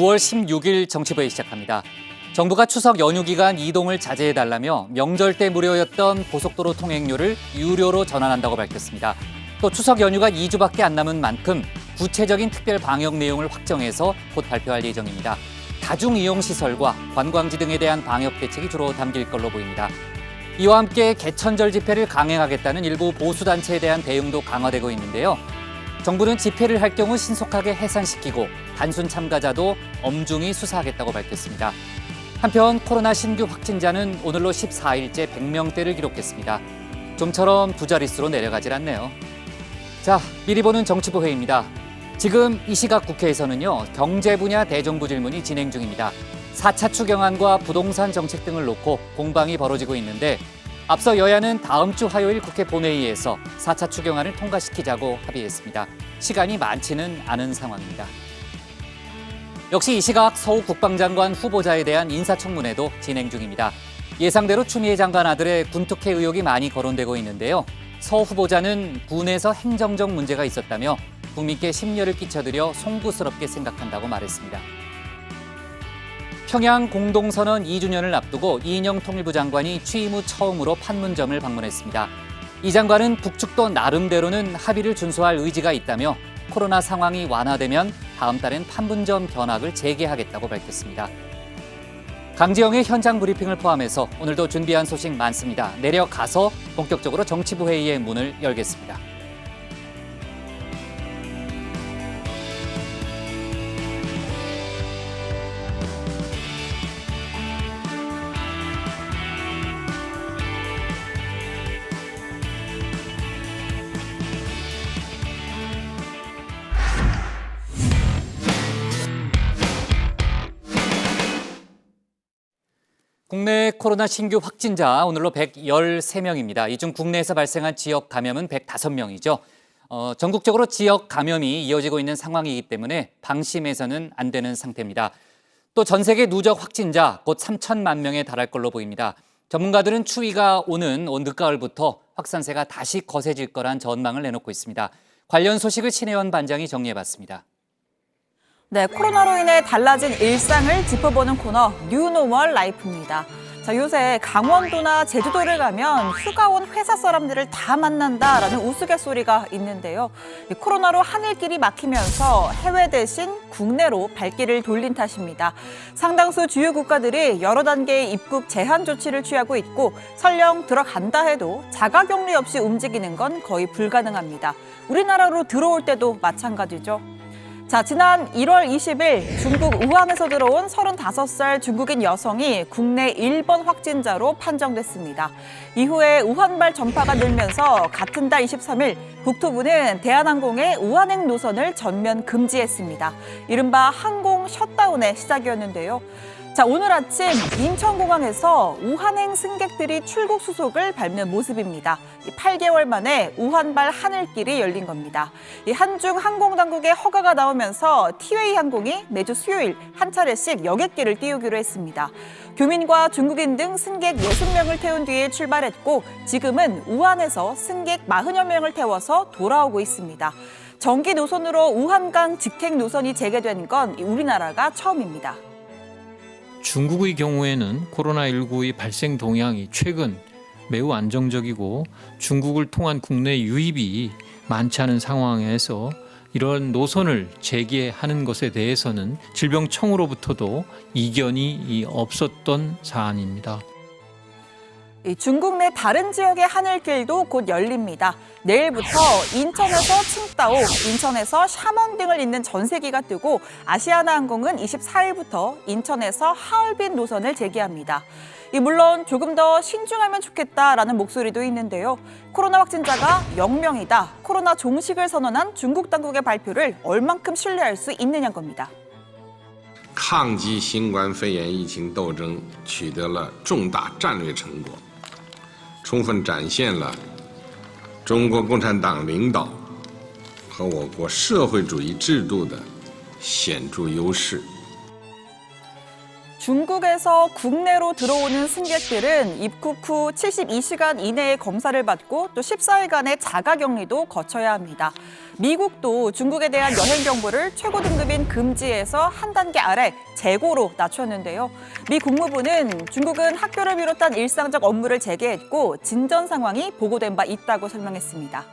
9월 16일 정치부회 시작합니다. 정부가 추석 연휴 기간 이동을 자제해달라며 명절 때 무료였던 고속도로 통행료를 유료로 전환한다고 밝혔습니다. 또 추석 연휴가 2주밖에 안 남은 만큼 구체적인 특별 방역 내용을 확정해서 곧 발표할 예정입니다. 다중이용시설과 관광지 등에 대한 방역 대책이 주로 담길 걸로 보입니다. 이와 함께 개천절 집회를 강행하겠다는 일부 보수단체에 대한 대응도 강화되고 있는데요. 정부는 집회를 할 경우 신속하게 해산시키고 단순 참가자도 엄중히 수사하겠다고 밝혔습니다. 한편 코로나 신규 확진자는 오늘로 14일째 100명대를 기록했습니다. 좀처럼 두 자릿수로 내려가질 않네요. 자, 미리 보는 정치부 회의입니다. 지금 이 시각 국회에서는요, 경제 분야 대정부 질문이 진행 중입니다. 4차 추경안과 부동산 정책 등을 놓고 공방이 벌어지고 있는데 앞서 여야는 다음 주 화요일 국회 본회의에서 4차 추경안을 통과시키자고 합의했습니다. 시간이 많지는 않은 상황입니다. 역시 이 시각 서욱 국방장관 후보자에 대한 인사청문회도 진행 중입니다. 예상대로 추미애 장관 아들의 군특혜 의혹이 많이 거론되고 있는데요. 서 후보자는 군에서 행정적 문제가 있었다며 국민께 심려를 끼쳐드려 송구스럽게 생각한다고 말했습니다. 평양 공동선언 2주년을 앞두고 이인영 통일부 장관이 취임 후 처음으로 판문점을 방문했습니다. 이 장관은 북측도 나름대로는 합의를 준수할 의지가 있다며 코로나 상황이 완화되면 다음 달엔 판문점 견학을 재개하겠다고 밝혔습니다. 강지영의 현장 브리핑을 포함해서 오늘도 준비한 소식 많습니다. 내려가서 본격적으로 정치부 회의의 문을 열겠습니다. 국내 코로나 신규 확진자 오늘로 113명입니다. 이 중 국내에서 발생한 지역 감염은 105명이죠. 전국적으로 지역 감염이 이어지고 있는 상황이기 때문에 방심해서는 안 되는 상태입니다. 또 전 세계 누적 확진자 곧 3천만 명에 달할 걸로 보입니다. 전문가들은 추위가 오는 늦가을부터 확산세가 다시 거세질 거란 전망을 내놓고 있습니다. 관련 소식을 신혜원 반장이 정리해봤습니다. 네, 코로나로 인해 달라진 일상을 짚어보는 코너 뉴노멀 라이프입니다. 자, 요새 강원도나 제주도를 가면 휴가 온 회사 사람들을 다 만난다라는 우스갯소리가 있는데요. 코로나로 하늘길이 막히면서 해외 대신 국내로 발길을 돌린 탓입니다. 상당수 주요 국가들이 여러 단계의 입국 제한 조치를 취하고 있고 설령 들어간다 해도 자가격리 없이 움직이는 건 거의 불가능합니다. 우리나라로 들어올 때도 마찬가지죠. 자, 지난 1월 20일 중국 우한에서 들어온 35살 중국인 여성이 국내 1번 확진자로 판정됐습니다. 이후에 우한발 전파가 늘면서 같은 달 23일 국토부는 대한항공의 우한행 노선을 전면 금지했습니다. 이른바 항공 셧다운의 시작이었는데요. 자, 오늘 아침 인천공항에서 우한행 승객들이 출국 수속을 밟는 모습입니다. 8개월 만에 우한발 하늘길이 열린 겁니다. 한중 항공당국의 허가가 나오면서 티웨이 항공이 매주 수요일 한 차례씩 여객기를 띄우기로 했습니다. 교민과 중국인 등 승객 60명을 태운 뒤에 출발했고 지금은 우한에서 승객 40여 명을 태워서 돌아오고 있습니다. 정기 노선으로 우한강 직행 노선이 재개된 건 우리나라가 처음입니다. 중국의 경우에는 코로나19의 발생 동향이 최근 매우 안정적이고 중국을 통한 국내 유입이 많지 않은 상황에서 이런 노선을 재개하는 것에 대해서는 질병청으로부터도 이견이 없었던 사안입니다. 중국 내 다른 지역의 하늘길도 곧 열립니다. 내일부터 인천에서 칭다오, 인천에서 샤먼 등을 잇는 전세기가 뜨고 아시아나항공은 24일부터 인천에서 하얼빈 노선을 재개합니다. 물론 조금 더 신중하면 좋겠다라는 목소리도 있는데요. 코로나 확진자가 0명이다. 코로나 종식을 선언한 중국 당국의 발표를 얼만큼 신뢰할 수 있느냐는 겁니다. 抗击新冠肺炎疫情斗争取得了重大战略成果，充分展现了中国共产党领导和我国社会主义制度的显著优势。 중국에서 국내로 들어오는 승객들은 입국 후 72시간 이내에 검사를 받고 또 14일간의 자가격리도 거쳐야 합니다. 미국도 중국에 대한 여행 정보를 최고 등급인 금지에서 한 단계 아래 재고로 낮췄는데요. 미 국무부는 중국은 학교를 비롯한 일상적 업무를 재개했고 진전 상황이 보고된 바 있다고 설명했습니다.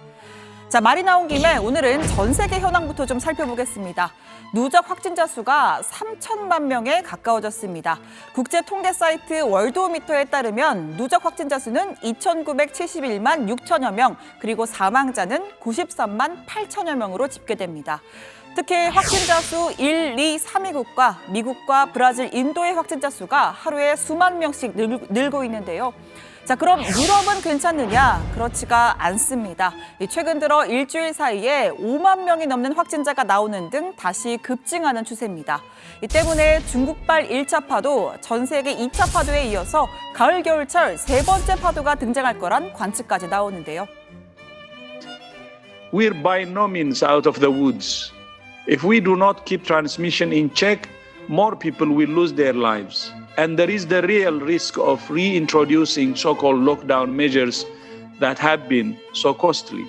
자, 말이 나온 김에 오늘은 전 세계 현황부터 좀 살펴보겠습니다. 누적 확진자 수가 3천만 명에 가까워졌습니다. 국제 통계 사이트 월드오미터에 따르면 누적 확진자 수는 2,971만 6천여 명, 그리고 사망자는 93만 8천여 명으로 집계됩니다. 특히 확진자 수 1, 2, 3위국과 미국과 브라질, 인도의 확진자 수가 하루에 수만 명씩 늘고 있는데요. 자, 그럼 유럽은 괜찮느냐? 그렇지가 않습니다. 최근 들어 일주일 사이에 5만 명이 넘는 확진자가 나오는 등 다시 급증하는 추세입니다. 이 때문에 중국발 1차 파도, 전 세계 2차 파도에 이어서 가을, 겨울철 세 번째 파도가 등장할 거란 관측까지 나오는데요. We're by no means out of the woods. If we do not keep transmission in check, more people will lose their lives. And there is the real risk of reintroducing so-called lockdown measures that have been so costly.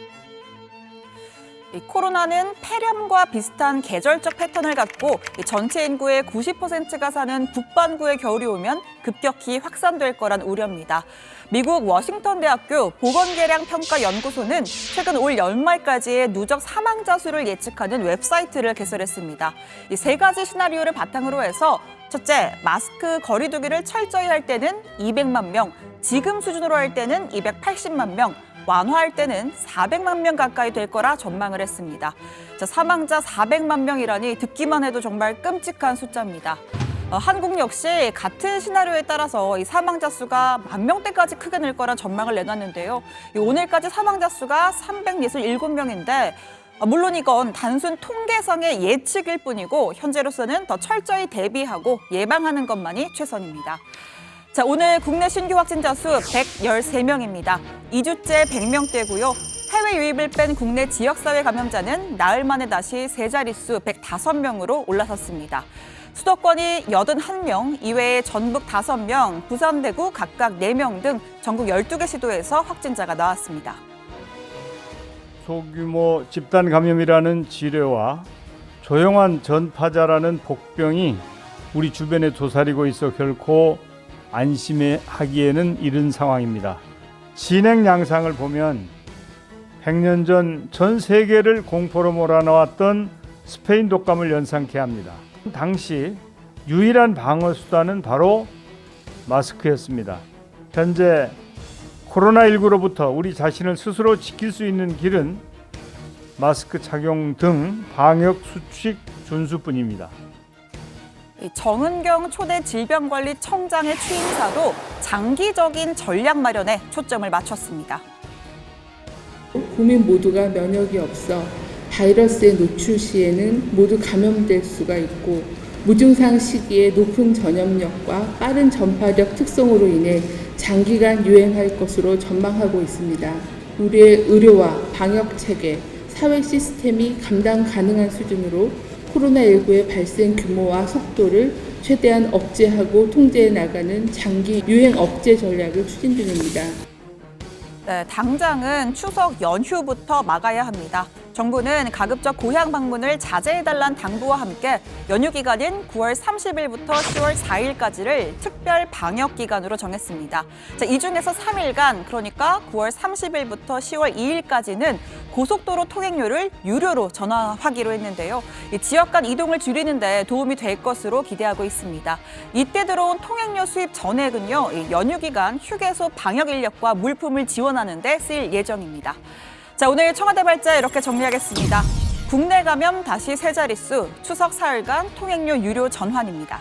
이 코로나는 폐렴과 비슷한 계절적 패턴을 갖고 전체 인구의 90%가 사는 북반구의 겨울이 오면 급격히 확산될 거란 우려입니다. 미국 워싱턴 대학교 보건계량평가연구소는 최근 올 연말까지의 누적 사망자 수를 예측하는 웹사이트를 개설했습니다. 이 세 가지 시나리오를 바탕으로 해서 첫째, 마스크 거리두기를 철저히 할 때는 200만 명, 지금 수준으로 할 때는 280만 명, 완화할 때는 400만 명 가까이 될 거라 전망을 했습니다. 자, 사망자 400만 명이라니 듣기만 해도 정말 끔찍한 숫자입니다. 한국 역시 같은 시나리오에 따라서 이 사망자 수가 10,000명대까지 크게 늘 거란 전망을 내놨는데요. 오늘까지 사망자 수가 367명인데 물론 이건 단순 통계상의 예측일 뿐이고 현재로서는 더 철저히 대비하고 예방하는 것만이 최선입니다. 자, 오늘 국내 신규 확진자 수 113명입니다. 2주째 100명대고요. 해외 유입을 뺀 국내 지역사회 감염자는 나흘 만에 다시 세 자릿수 105명으로 올라섰습니다. 수도권이 81명, 이외에 전북 5명, 부산, 대구 각각 4명 등 전국 12개 시도에서 확진자가 나왔습니다. 소규모 집단 감염이라는 지뢰와 조용한 전파자라는 복병이 우리 주변에 도사리고 있어 결코 안심하기에는 이른 상황입니다. 진행 양상을 보면 100년 전 전 세계를 공포로 몰아넣었던 스페인 독감을 연상케 합니다. 당시 유일한 방어 수단은 바로 마스크였습니다. 현재 코로나19로부터 우리 자신을 스스로 지킬 수 있는 길은 마스크 착용 등 방역 수칙 준수뿐입니다. 정은경 초대 질병관리청장의 취임사도 장기적인 전략 마련에 초점을 맞췄습니다. 국민 모두가 면역이 없어 바이러스에 노출 시에는 모두 감염될 수가 있고 무증상 시기에 높은 전염력과 빠른 전파력 특성으로 인해 장기간 유행할 것으로 전망하고 있습니다. 우리의 의료와 방역 체계, 사회 시스템이 감당 가능한 수준으로 코로나19의 발생 규모와 속도를 최대한 억제하고 통제해 나가는 장기 유행 억제 전략을 추진 중입니다. 네, 당장은 추석 연휴부터 막아야 합니다. 정부는 가급적 고향 방문을 자제해달라는 당부와 함께 연휴 기간인 9월 30일부터 10월 4일까지를 특별 방역 기간으로 정했습니다. 자, 이 중에서 3일간, 그러니까 9월 30일부터 10월 2일까지는 고속도로 통행료를 유료로 전환하기로 했는데요. 이 지역 간 이동을 줄이는 데 도움이 될 것으로 기대하고 있습니다. 이때 들어온 통행료 수입 전액은요, 이 연휴 기간 휴게소 방역 인력과 물품을 지원하는 데 쓰일 예정입니다. 자, 오늘 청와대 발자 이렇게 정리하겠습니다. 국내 감염 다시 세 자릿수, 추석 사흘간 통행료 유료 전환입니다.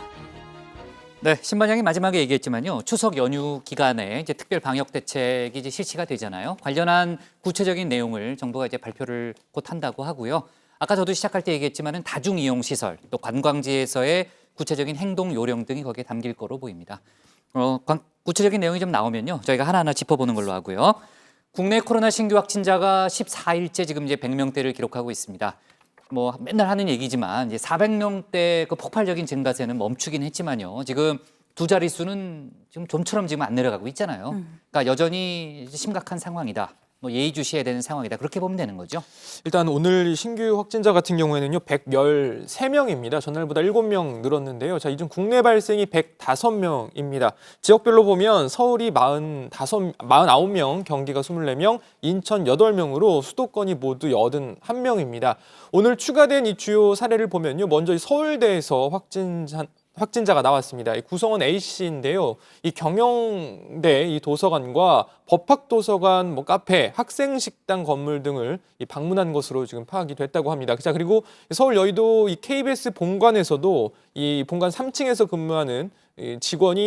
네, 신반장이 마지막에 얘기했지만요. 추석 연휴 기간에 이제 특별 방역 대책이 이제 실시가 되잖아요. 관련한 구체적인 내용을 정부가 이제 발표를 곧 한다고 하고요. 아까 저도 시작할 때 얘기했지만은 다중 이용 시설, 또 관광지에서의 구체적인 행동 요령 등이 거기에 담길 거로 보입니다. 구체적인 내용이 좀 나오면요. 저희가 하나하나 짚어보는 걸로 하고요. 국내 코로나 신규 확진자가 14일째 지금 이제 100명대를 기록하고 있습니다. 뭐 맨날 하는 얘기지만 이제 400명대 그 폭발적인 증가세는 멈추긴 했지만요. 지금 두 자릿수는 지금 좀처럼 지금 안 내려가고 있잖아요. 그러니까 여전히 심각한 상황이다. 뭐 예의주시해야 되는 상황이다. 그렇게 보면 되는 거죠. 일단 오늘 신규 확진자 같은 경우에는요, 113명입니다. 전날보다 7명 늘었는데요. 자, 이 중 국내 발생이 105명입니다. 지역별로 보면 서울이 49명, 경기가 24명, 인천 8명으로 수도권이 모두 81명입니다. 오늘 추가된 이 주요 사례를 보면요, 먼저 이 서울대에서 확진자가 나왔습니다. 이 구성원 A씨인데요. 이 경영대 이 도서관과 법학도서관, 뭐 카페, 학생식당 건물 등을 방문한 것으로 지금 파악이 됐다고 합니다. 자, 그리고 서울 여의도 이 KBS 본관에서도 이 본관 3층에서 근무하는 직원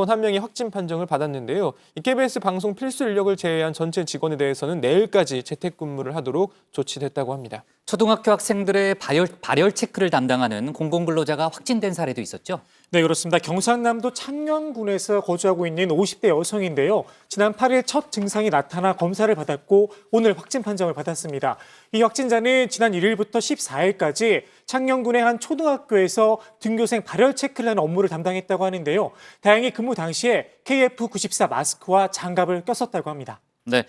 한 명이 확진 판정을 받았는데요. 이 KBS 방송 필수 인력을 제외한 전체 직원에 대해서는 내일까지 재택근무를 하도록 조치됐다고 합니다. 초등학교 학생들의 발열 체크를 담당하는 공공근로자가 확진된 사례도 있었죠. 네, 그렇습니다. 경상남도 창녕군에서 거주하고 있는 50대 여성인데요. 지난 8일 첫 증상이 나타나 검사를 받았고 오늘 확진 판정을 받았습니다. 이 확진자는 지난 1일부터 14일까지 창녕군의 한 초등학교에서 등교생 발열 체크를 하는 업무를 담당했다고 하는데요. 다행히 근무 당시에 KF94 마스크와 장갑을 꼈었다고 합니다. 네.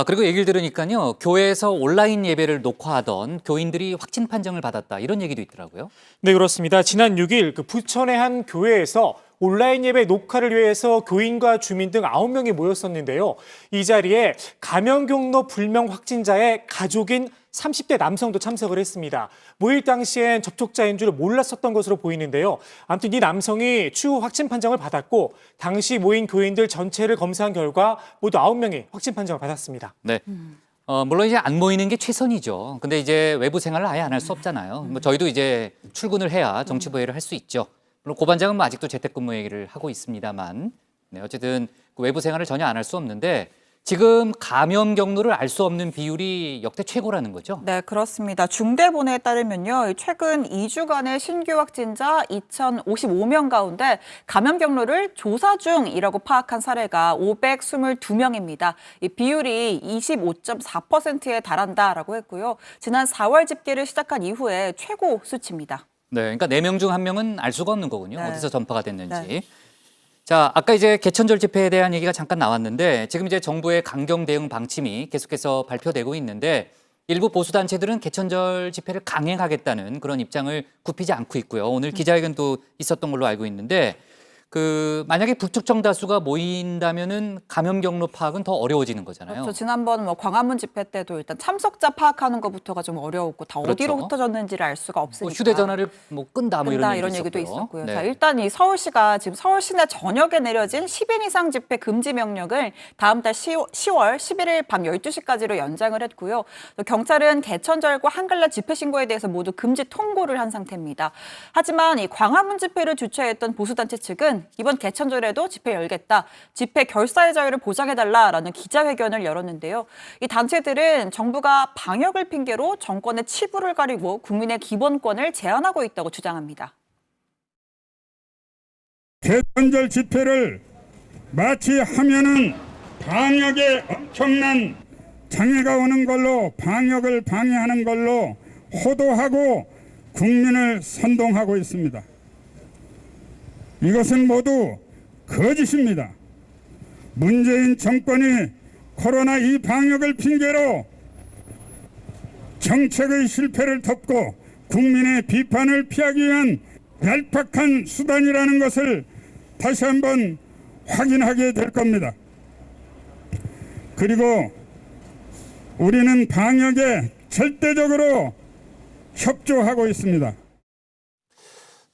그리고 얘기를 들으니까요. 교회에서 온라인 예배를 녹화하던 교인들이 확진 판정을 받았다. 이런 얘기도 있더라고요. 네, 그렇습니다. 지난 6일 부천의 한 교회에서 온라인 예배 녹화를 위해서 교인과 주민 등 9명이 모였었는데요. 이 자리에 감염 경로 불명 확진자의 가족인 30대 남성도 참석을 했습니다. 모일 당시엔 접촉자인 줄 몰랐었던 것으로 보이는데요. 아무튼 이 남성이 추후 확진 판정을 받았고 당시 모인 교인들 전체를 검사한 결과 모두 9명이 확진 판정을 받았습니다. 네. 물론 이제 안 모이는 게 최선이죠. 근데 이제 외부 생활을 아예 안 할 수 없잖아요. 뭐 저희도 이제 출근을 해야 정치부회를 할 수 있죠. 물론 고반장은 뭐 아직도 재택근무 얘기를 하고 있습니다만, 네, 어쨌든 그 외부 생활을 전혀 안 할 수 없는데 지금 감염 경로를 알 수 없는 비율이 역대 최고라는 거죠? 네, 그렇습니다. 중대본에 따르면요, 최근 2주간의 신규 확진자 2,055명 가운데 감염 경로를 조사 중이라고 파악한 사례가 522명입니다. 이 비율이 25.4%에 달한다라고 했고요. 지난 4월 집계를 시작한 이후에 최고 수치입니다. 네, 그러니까 4명 중 1명은 알 수가 없는 거군요. 네. 어디서 전파가 됐는지. 네. 자, 아까 이제 개천절 집회에 대한 얘기가 잠깐 나왔는데 지금 이제 정부의 강경 대응 방침이 계속해서 발표되고 있는데 일부 보수단체들은 개천절 집회를 강행하겠다는 그런 입장을 굽히지 않고 있고요. 오늘 기자회견도 있었던 걸로 알고 있는데 만약에 불특정 다수가 모인다면은 감염 경로 파악은 더 어려워지는 거잖아요. 그렇죠. 지난번 광화문 집회 때도 일단 참석자 파악하는 것부터가 좀 어려웠고 다 그렇죠. 어디로 흩어졌는지를 알 수가 없으니까. 휴대전화를 끈다 뭐 이런 얘기도 있었고요. 네. 자, 일단 이 서울시가 지금 서울 시내 전역에 내려진 10인 이상 집회 금지 명령을 다음 달 10월 11일 밤 12시까지로 연장을 했고요. 경찰은 개천절과 한글날 집회 신고에 대해서 모두 금지 통보를 한 상태입니다. 하지만 이 광화문 집회를 주최했던 보수단체 측은 이번 개천절에도 집회 열겠다, 집회 결사의 자유를 보장해달라라는 기자회견을 열었는데요. 이 단체들은 정부가 방역을 핑계로 정권의 치부를 가리고 국민의 기본권을 제한하고 있다고 주장합니다. 개천절 집회를 마치 하면은 방역에 엄청난 장애가 오는 걸로, 방역을 방해하는 걸로 호도하고 국민을 선동하고 있습니다. 이것은 모두 거짓입니다. 문재인 정권이 코로나 이 방역을 핑계로 정책의 실패를 덮고 국민의 비판을 피하기 위한 얄팍한 수단이라는 것을 다시 한번 확인하게 될 겁니다. 그리고 우리는 방역에 절대적으로 협조하고 있습니다.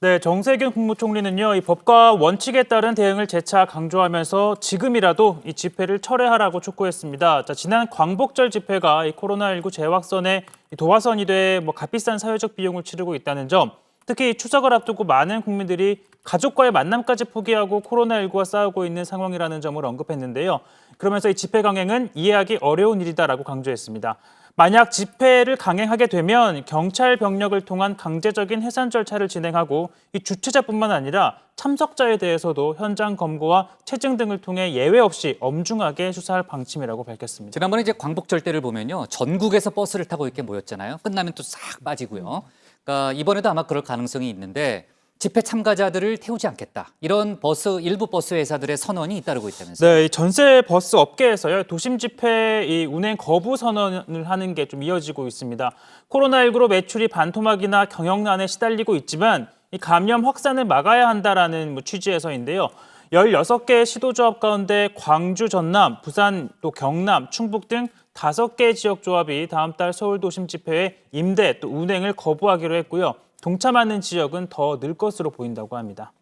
네, 정세균 국무총리는요, 이 법과 원칙에 따른 대응을 재차 강조하면서 지금이라도 이 집회를 철회하라고 촉구했습니다. 자, 지난 광복절 집회가 이 코로나19 재확산의 도화선이 돼 값비싼 사회적 비용을 치르고 있다는 점, 특히 추석을 앞두고 많은 국민들이 가족과의 만남까지 포기하고 코로나19와 싸우고 있는 상황이라는 점을 언급했는데요. 그러면서 이 집회 강행은 이해하기 어려운 일이다라고 강조했습니다. 만약 집회를 강행하게 되면 경찰 병력을 통한 강제적인 해산 절차를 진행하고 이 주최자뿐만 아니라 참석자에 대해서도 현장 검거와 체증 등을 통해 예외 없이 엄중하게 수사할 방침이라고 밝혔습니다. 지난번에 이제 광복절 때를 보면요, 전국에서 버스를 타고 이렇게 모였잖아요. 끝나면 또 싹 빠지고요. 그러니까 이번에도 아마 그럴 가능성이 있는데 집회 참가자들을 태우지 않겠다. 이런 일부 버스 회사들의 선언이 잇따르고 있다면서요. 네, 이 전세 버스 업계에서요, 도심 집회 이 운행 거부 선언을 하는 게 좀 이어지고 있습니다. 코로나19로 매출이 반토막이나 경영난에 시달리고 있지만 이 감염 확산을 막아야 한다라는 취지에서인데요. 16개 시도조합 가운데 광주, 전남, 부산, 또 경남, 충북 등 5개 지역 조합이 다음 달 서울 도심 집회의 임대 또 운행을 거부하기로 했고요. 동참하는 지역은 더 늘 것으로 보인다고 합니다.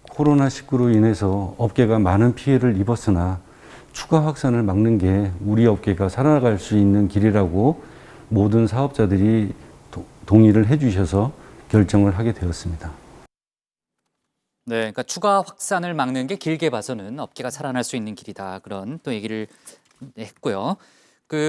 코로나19로 인해서 업계가 많은 피해를 입었으나 추가 확산을 막는 게 우리 업계가 살아나갈 수 있는 길이라고 모든 사업자들이 동의를 해주셔서 결정을 하게 되었습니다. 네, 그러니까 추가 확산을 막는 게 길게 봐서는 업계가 살아날 수 있는 길이다. 그런 또 얘기를 했고요.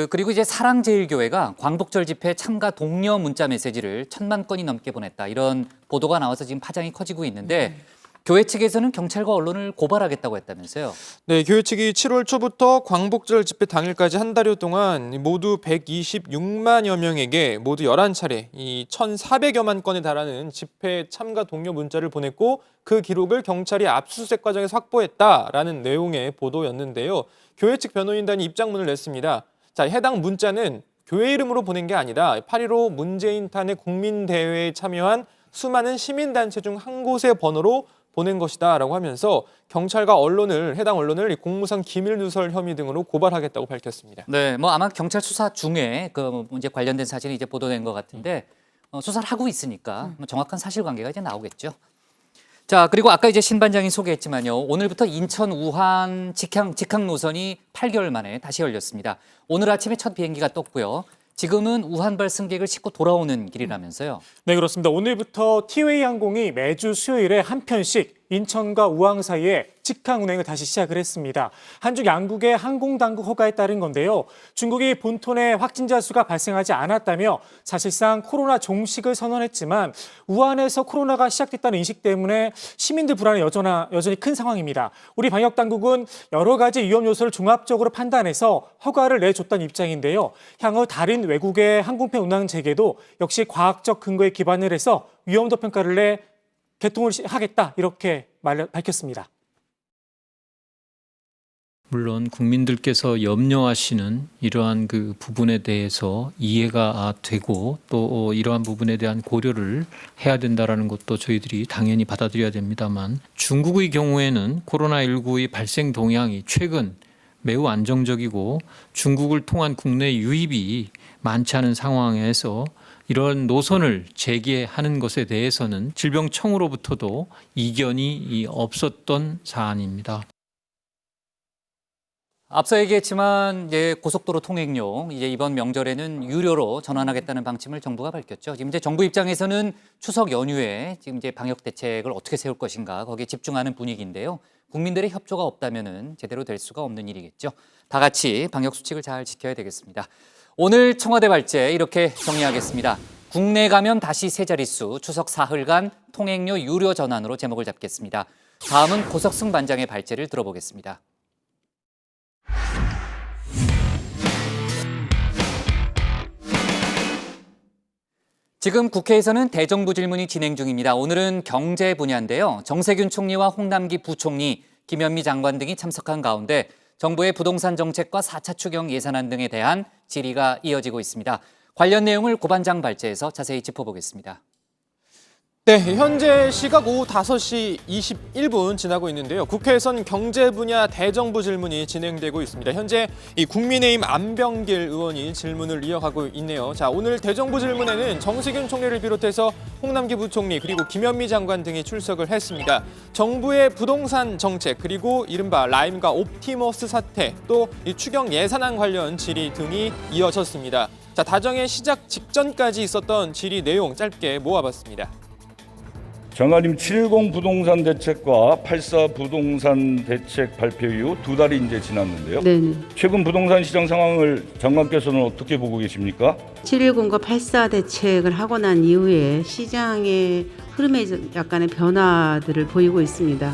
그리고 이제 사랑제일교회가 광복절 집회 참가 독려 문자 메시지를 1,000만 건이 넘게 보냈다. 이런 보도가 나와서 지금 파장이 커지고 있는데 교회 측에서는 경찰과 언론을 고발하겠다고 했다면서요. 네, 교회 측이 7월 초부터 광복절 집회 당일까지 한 달여 동안 모두 126만여 명에게 모두 11차례 이 1,400여만 건에 달하는 집회 참가 독려 문자를 보냈고 그 기록을 경찰이 압수수색 과정에서 확보했다라는 내용의 보도였는데요. 교회 측 변호인단이 입장문을 냈습니다. 자, 해당 문자는 교회 이름으로 보낸 게 아니라 8.15 문재인 탄핵 국민대회에 참여한 수많은 시민단체 중 한 곳의 번호로 보낸 것이다라고 하면서 경찰과 해당 언론을 공무상 기밀 누설 혐의 등으로 고발하겠다고 밝혔습니다. 네, 뭐 아마 경찰 수사 중에 그 문제 관련된 사실이 이제 보도된 것 같은데 수사를 하고 있으니까 정확한 사실관계가 이제 나오겠죠. 자, 그리고 아까 이제 신 반장이 소개했지만요. 오늘부터 인천 우한 직항 노선이 8개월 만에 다시 열렸습니다. 오늘 아침에 첫 비행기가 떴고요. 지금은 우한발 승객을 싣고 돌아오는 길이라면서요. 네, 그렇습니다. 오늘부터 티웨이 항공이 매주 수요일에 한 편씩 인천과 우한 사이에 직항 운행을 다시 시작을 했습니다. 한중 양국의 항공당국 허가에 따른 건데요. 중국이 본토 내 확진자 수가 발생하지 않았다며 사실상 코로나 종식을 선언했지만 우한에서 코로나가 시작됐다는 인식 때문에 시민들 불안이 여전히 큰 상황입니다. 우리 방역당국은 여러 가지 위험 요소를 종합적으로 판단해서 허가를 내줬다는 입장인데요. 향후 다른 외국의 항공편 운항 재개도 역시 과학적 근거에 기반을 해서 위험도 평가를 내 개통을 하겠다 이렇게 밝혔습니다. 물론 국민들께서 염려하시는 이러한 그 부분에 대해서 이해가 되고 또 이러한 부분에 대한 고려를 해야 된다라는 것도 저희들이 당연히 받아들여야 됩니다만 중국의 경우에는 코로나19의 발생 동향이 최근 매우 안정적이고 중국을 통한 국내 유입이 많지 않은 상황에서 이런 노선을 재개하는 것에 대해서는 질병청으로부터도 이견이 없었던 사안입니다. 앞서 얘기했지만 이제 고속도로 통행료 이제 이번 명절에는 유료로 전환하겠다는 방침을 정부가 밝혔죠. 지금 이제 정부 입장에서는 추석 연휴에 지금 이제 방역 대책을 어떻게 세울 것인가 거기에 집중하는 분위기인데요. 국민들의 협조가 없다면은 제대로 될 수가 없는 일이겠죠. 다 같이 방역 수칙을 잘 지켜야 되겠습니다. 오늘 청와대 발제 이렇게 정리하겠습니다. 국내 감염 다시 세 자릿수, 추석 사흘간 통행료 유료 전환으로 제목을 잡겠습니다. 다음은 고석승 반장의 발제를 들어보겠습니다. 지금 국회에서는 대정부 질문이 진행 중입니다. 오늘은 경제 분야인데요. 정세균 총리와 홍남기 부총리, 김현미 장관 등이 참석한 가운데 정부의 부동산 정책과 4차 추경 예산안 등에 대한 질의가 이어지고 있습니다. 관련 내용을 고 반장 발제에서 자세히 짚어보겠습니다. 네, 현재 시각 오후 5시 21분 지나고 있는데요. 국회에서는 경제 분야 대정부 질문이 진행되고 있습니다. 현재 이 국민의힘 안병길 의원이 질문을 이어가고 있네요. 자, 오늘 대정부 질문에는 정세균 총리를 비롯해서 홍남기 부총리 그리고 김현미 장관 등이 출석을 했습니다. 정부의 부동산 정책 그리고 이른바 라임과 옵티머스 사태 또 이 추경 예산안 관련 질의 등이 이어졌습니다. 자, 다정의 시작 직전까지 있었던 질의 내용 짧게 모아봤습니다. 장관님 710 부동산 대책과 84 부동산 대책 발표 이후 2달이 이제 지났는데요. 네네. 최근 부동산 시장 상황을 장관께서는 어떻게 보고 계십니까? 710과 84 대책을 하고 난 이후에 시장의 흐름에 약간의 변화들을 보이고 있습니다.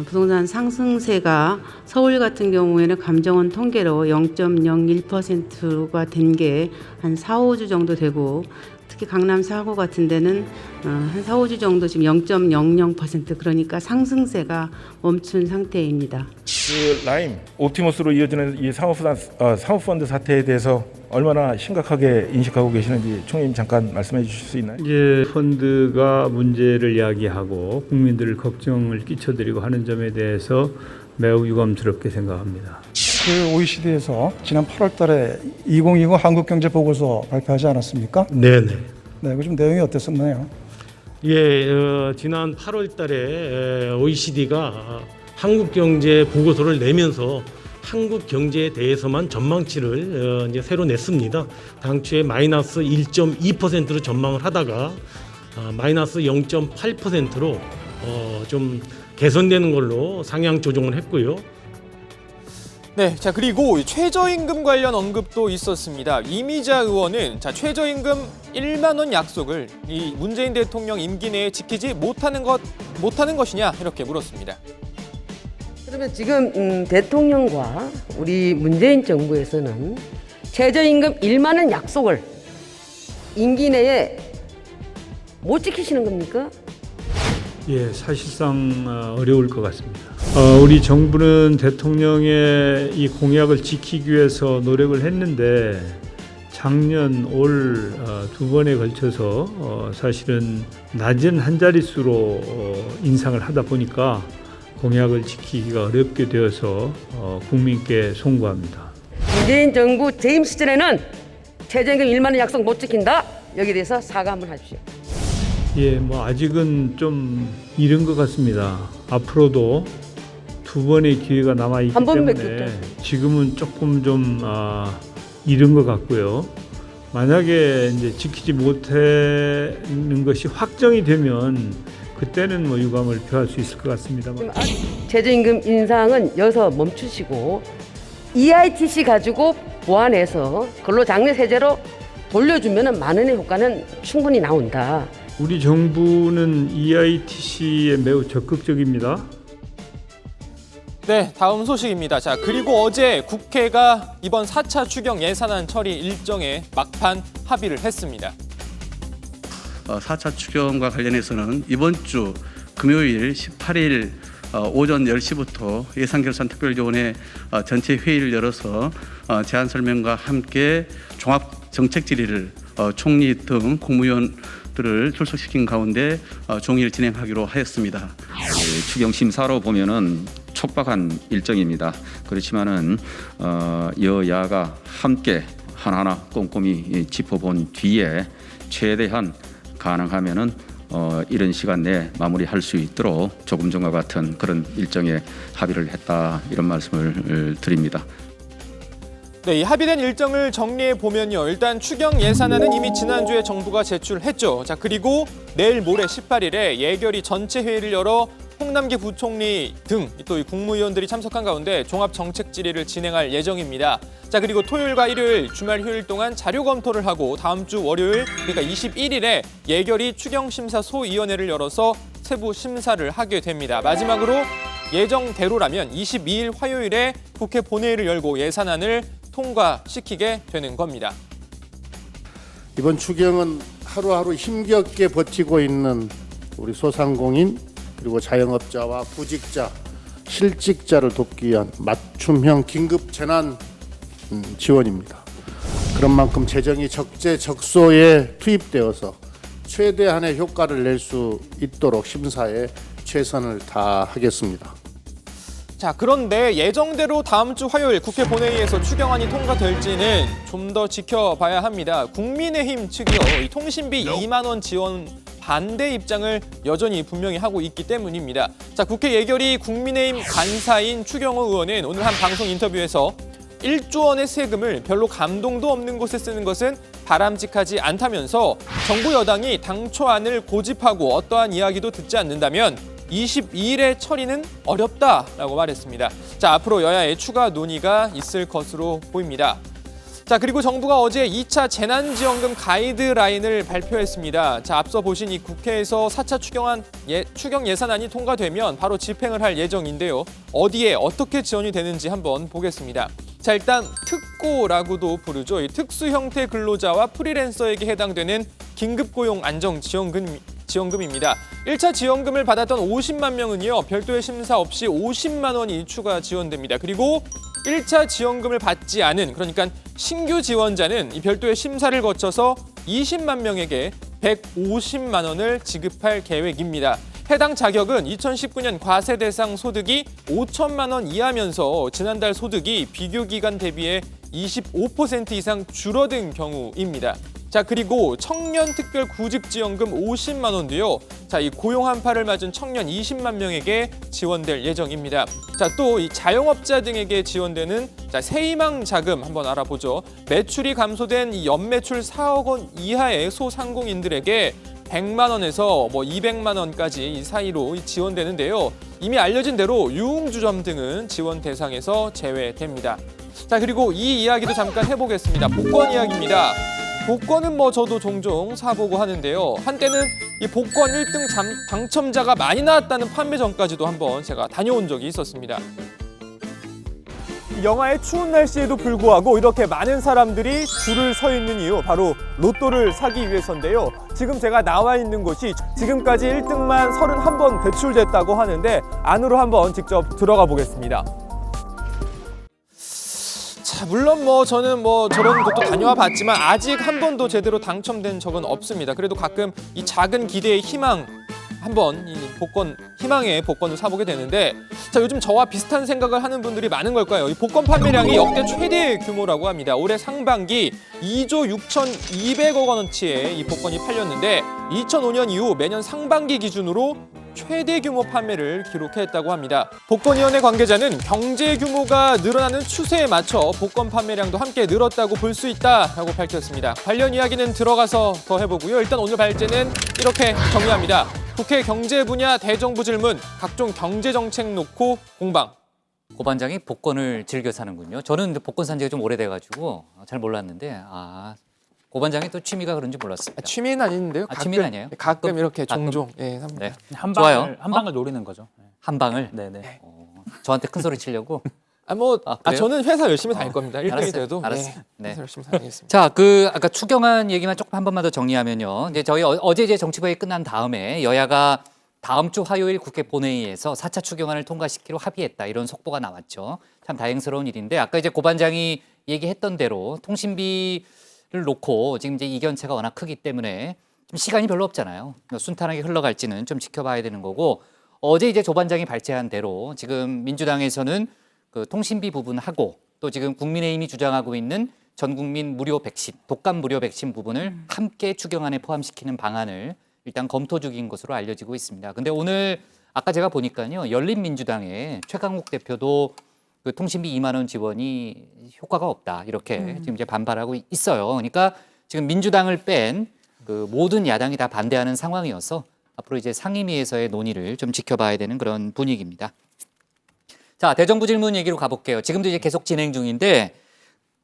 부동산 상승세가 서울 같은 경우에는 감정원 통계로 0.01%가 된 게 한 4, 5주 정도 되고 특히 강남 4구 같은 데는 한 4, 5주 정도 지금 0.00% 그러니까 상승세가 멈춘 상태입니다. 그 라임, 옵티머스로 이어지는 이 사모펀드 사태에 대해서 얼마나 심각하게 인식하고 계시는지 총리님 잠깐 말씀해 주실 수 있나요? 이제 펀드가 문제를 야기하고 국민들을 걱정을 끼쳐드리고 하는 점에 대해서 매우 유감스럽게 생각합니다. 그 OECD에서 지난 8월달에 2020 한국경제보고서 발표하지 않았습니까? 네네. 네, 그 좀 내용이 어땠었나요? 예, 지난 8월달에 OECD가 한국 경제 보고서를 내면서 한국 경제에 대해서만 전망치를 이제 새로 냈습니다. 당초에 마이너스 1.2%로 전망을 하다가 마이너스 0.8%로 좀 개선되는 걸로 상향 조정을 했고요. 네, 자 그리고 최저임금 관련 언급도 있었습니다. 이미자 의원은 최저임금 1만 원 약속을 이 문재인 대통령 임기 내에 지키지 못하는 것이냐 이렇게 물었습니다. 그러면 지금 대통령과 우리 문재인 정부에서는 최저임금 1만 원 약속을 임기 내에 못 지키시는 겁니까? 예, 사실상 어려울 것 같습니다. 우리 정부는 대통령의 이 공약을 지키기 위해서 노력을 했는데 작년, 올 두 번에 걸쳐서 사실은 낮은 한 자릿수로 인상을 하다 보니까 공약을 지키기가 어렵게 되어서 국민께 송구합니다. 문재인 정부 재임 시절에는 최저임금 1만 원 약속 못 지킨다. 여기에 대해서 사과 한번 하십시오. 예, 좀 이른 것 같습니다. 앞으로도 두 번의 기회가 남아 있기 때문에 지금은 조금 좀 이른 것 같고요. 만약에 이제 지키지 못하는 것이 확정이 되면 그때는 유감을 표할 수 있을 것 같습니다만. 최저임금 인상은 여기서 멈추시고 EITC 가지고 보완해서 근로장려 세제로 돌려주면 많은 효과는 충분히 나온다. 우리 정부는 EITC에 매우 적극적입니다. 네, 다음 소식입니다. 자, 그리고 어제 국회가 이번 4차 추경 예산안 처리 일정에 막판 합의를 했습니다. 4차 추경과 관련해서는 이번 주 금요일 18일 오전 10시부터 예산결산특별위원회 전체 회의를 열어서 제안 설명과 함께 종합정책질의를 총리 등 국무위원들을 출석시킨 가운데 종일 진행하기로 하였습니다. 추경 심사로 보면은 촉박한 일정입니다. 그렇지만은 여야가 함께 하나하나 꼼꼼히 짚어본 뒤에 최대한 가능하면은 이런 시간 내에 마무리할 수 있도록 조금 전과 같은 그런 일정에 합의를 했다 이런 말씀을 드립니다. 네, 이 합의된 일정을 정리해 보면요. 일단 추경 예산안은 이미 지난주에 정부가 제출했죠. 자, 그리고 내일 모레 18일에 예결위 전체 회의를 열어 홍남기 부총리 등 또 국무위원들이 참석한 가운데 종합정책질의를 진행할 예정입니다. 자, 그리고 토요일과 일요일 주말 휴일 동안 자료 검토를 하고 다음 주 월요일 그러니까 21일에 예결위 추경심사소위원회를 열어서 세부 심사를 하게 됩니다. 마지막으로 예정대로라면 22일 화요일에 국회 본회의를 열고 예산안을 통과시키게 되는 겁니다. 이번 추경은 하루하루 힘겹게 버티고 있는 우리 소상공인 그리고 자영업자와 구직자, 실직자를 돕기 위한 맞춤형 긴급 재난 지원입니다. 그런 만큼 재정이 적재적소에 투입되어서 최대한의 효과를 낼 수 있도록 심사에 최선을 다하겠습니다. 자, 그런데 예정대로 다음 주 화요일 국회 본회의에서 추경안이 통과될지는 좀 더 지켜봐야 합니다. 국민의힘 측이요, 이 통신비 2만 원 지원 반대 입장을 여전히 분명히 하고 있기 때문입니다. 자, 국회 예결위 국민의힘 간사인 추경호 의원은 오늘 한 방송 인터뷰에서 1조 원의 세금을 별로 감동도 없는 곳에 쓰는 것은 바람직하지 않다면서 정부 여당이 당초안을 고집하고 어떠한 이야기도 듣지 않는다면 22일의 처리는 어렵다라고 말했습니다. 자, 앞으로 여야의 추가 논의가 있을 것으로 보입니다. 자, 그리고 정부가 어제 2차 재난지원금 가이드라인을 발표했습니다. 자, 앞서 보신 이 국회에서 4차 추경 예산안이 통과되면 바로 집행을 할 예정인데요. 어디에 어떻게 지원이 되는지 한번 보겠습니다. 자, 일단 특고라고도 부르죠. 이 특수 형태 근로자와 프리랜서에게 해당되는 긴급고용 지원금입니다. 1차 지원금을 받았던 50만 명은요, 별도의 심사 없이 50만 원이 추가 지원됩니다. 그리고 1차 지원금을 받지 않은, 그러니까 신규 지원자는 이 별도의 심사를 거쳐서 20만 명에게 150만 원을 지급할 계획입니다. 해당 자격은 2019년 과세 대상 소득이 5천만 원 이하면서 지난달 소득이 비교 기간 대비해 25% 이상 줄어든 경우입니다. 자, 그리고 청년 특별 구직지원금 50만 원도요. 자, 이 고용 한파를 맞은 청년 20만 명에게 지원될 예정입니다. 자, 또 이 자영업자 등에게 지원되는 새희망 자금 한번 알아보죠. 매출이 감소된 이 연매출 4억 원 이하의 소상공인들에게 100만 원에서 200만 원까지 이 사이로 지원되는데요. 이미 알려진 대로 유흥주점 등은 지원 대상에서 제외됩니다. 자, 그리고 이 이야기도 잠깐 해보겠습니다. 복권 이야기입니다. 복권은 저도 종종 사보고 하는데요. 한때는 이 복권 1등 당첨자가 많이 나왔다는 판매점까지도 한번 제가 다녀온 적이 있었습니다. 영하의 추운 날씨에도 불구하고 이렇게 많은 사람들이 줄을 서 있는 이유, 바로 로또를 사기 위해서인데요. 지금 제가 나와 있는 곳이 지금까지 1등만 31번 배출됐다고 하는데 안으로 한번 직접 들어가 보겠습니다. 자, 물론 저는 저런 곳도 다녀와 봤지만 아직 한 번도 제대로 당첨된 적은 없습니다. 그래도 가끔 이 작은 기대의 희망, 한번 이 희망의 복권을 사보게 되는데, 자, 요즘 저와 비슷한 생각을 하는 분들이 많은 걸까요? 이 복권 판매량이 역대 최대 규모라고 합니다. 올해 상반기 2조 6,200억 원어치의 이 복권이 팔렸는데 2005년 이후 매년 상반기 기준으로 최대 규모 판매를 기록했다고 합니다. 복권위원회 관계자는 경제 규모가 늘어나는 추세에 맞춰 복권 판매량도 함께 늘었다고 볼 수 있다라고 밝혔습니다. 관련 이야기는 들어가서 더 해보고요. 일단 오늘 발제는 이렇게 정리합니다. 국회 경제 분야 대정부 질문, 각종 경제 정책 놓고 공방. 고 반장이 복권을 즐겨 사는군요. 저는 복권 산 지가 좀 오래돼가지고 잘 몰랐는데, 고 반장이 또 취미가 그런지 몰랐습니다. 취미는 아닌데요. 취미는 아니에요? 가끔 이렇게 종종. 예, 네. 한 방을 노리는 거죠. 한 방을? 네네. 저한테 큰 소리 치려고? 저는 회사 열심히 다닐 겁니다. 1등이 돼도. 알았어요. 네. 회사 열심히 다니겠습니다. 자, 아까 추경안 얘기만 조금 한 번만 더 정리하면요. 이제 저희 어제 정치부회의 끝난 다음에 여야가 다음 주 화요일 국회 본회의에서 4차 추경안을 통과시키기로 합의했다, 이런 속보가 나왔죠. 참 다행스러운 일인데, 아까 이제 고 반장이 얘기했던 대로 통신비를 놓고 지금 이제 이견차가 워낙 크기 때문에 좀 시간이 별로 없잖아요. 순탄하게 흘러갈지는 좀 지켜봐야 되는 거고, 어제 이제 조 반장이 발제한 대로 지금 민주당에서는 그 통신비 부분하고 또 지금 국민의힘이 주장하고 있는 전국민 무료 백신, 독감 무료 백신 부분을 함께 추경안에 포함시키는 방안을 일단 검토 중인 것으로 알려지고 있습니다. 근데 오늘 아까 제가 보니까요, 열린민주당의 최강욱 대표도 그 통신비 2만 원 지원이 효과가 없다, 이렇게 지금 이제 반발하고 있어요. 그러니까 지금 민주당을 뺀 그 모든 야당이 다 반대하는 상황이어서 앞으로 이제 상임위에서의 논의를 좀 지켜봐야 되는 그런 분위기입니다. 자, 대정부 질문 얘기로 가볼게요. 지금도 이제 계속 진행 중인데,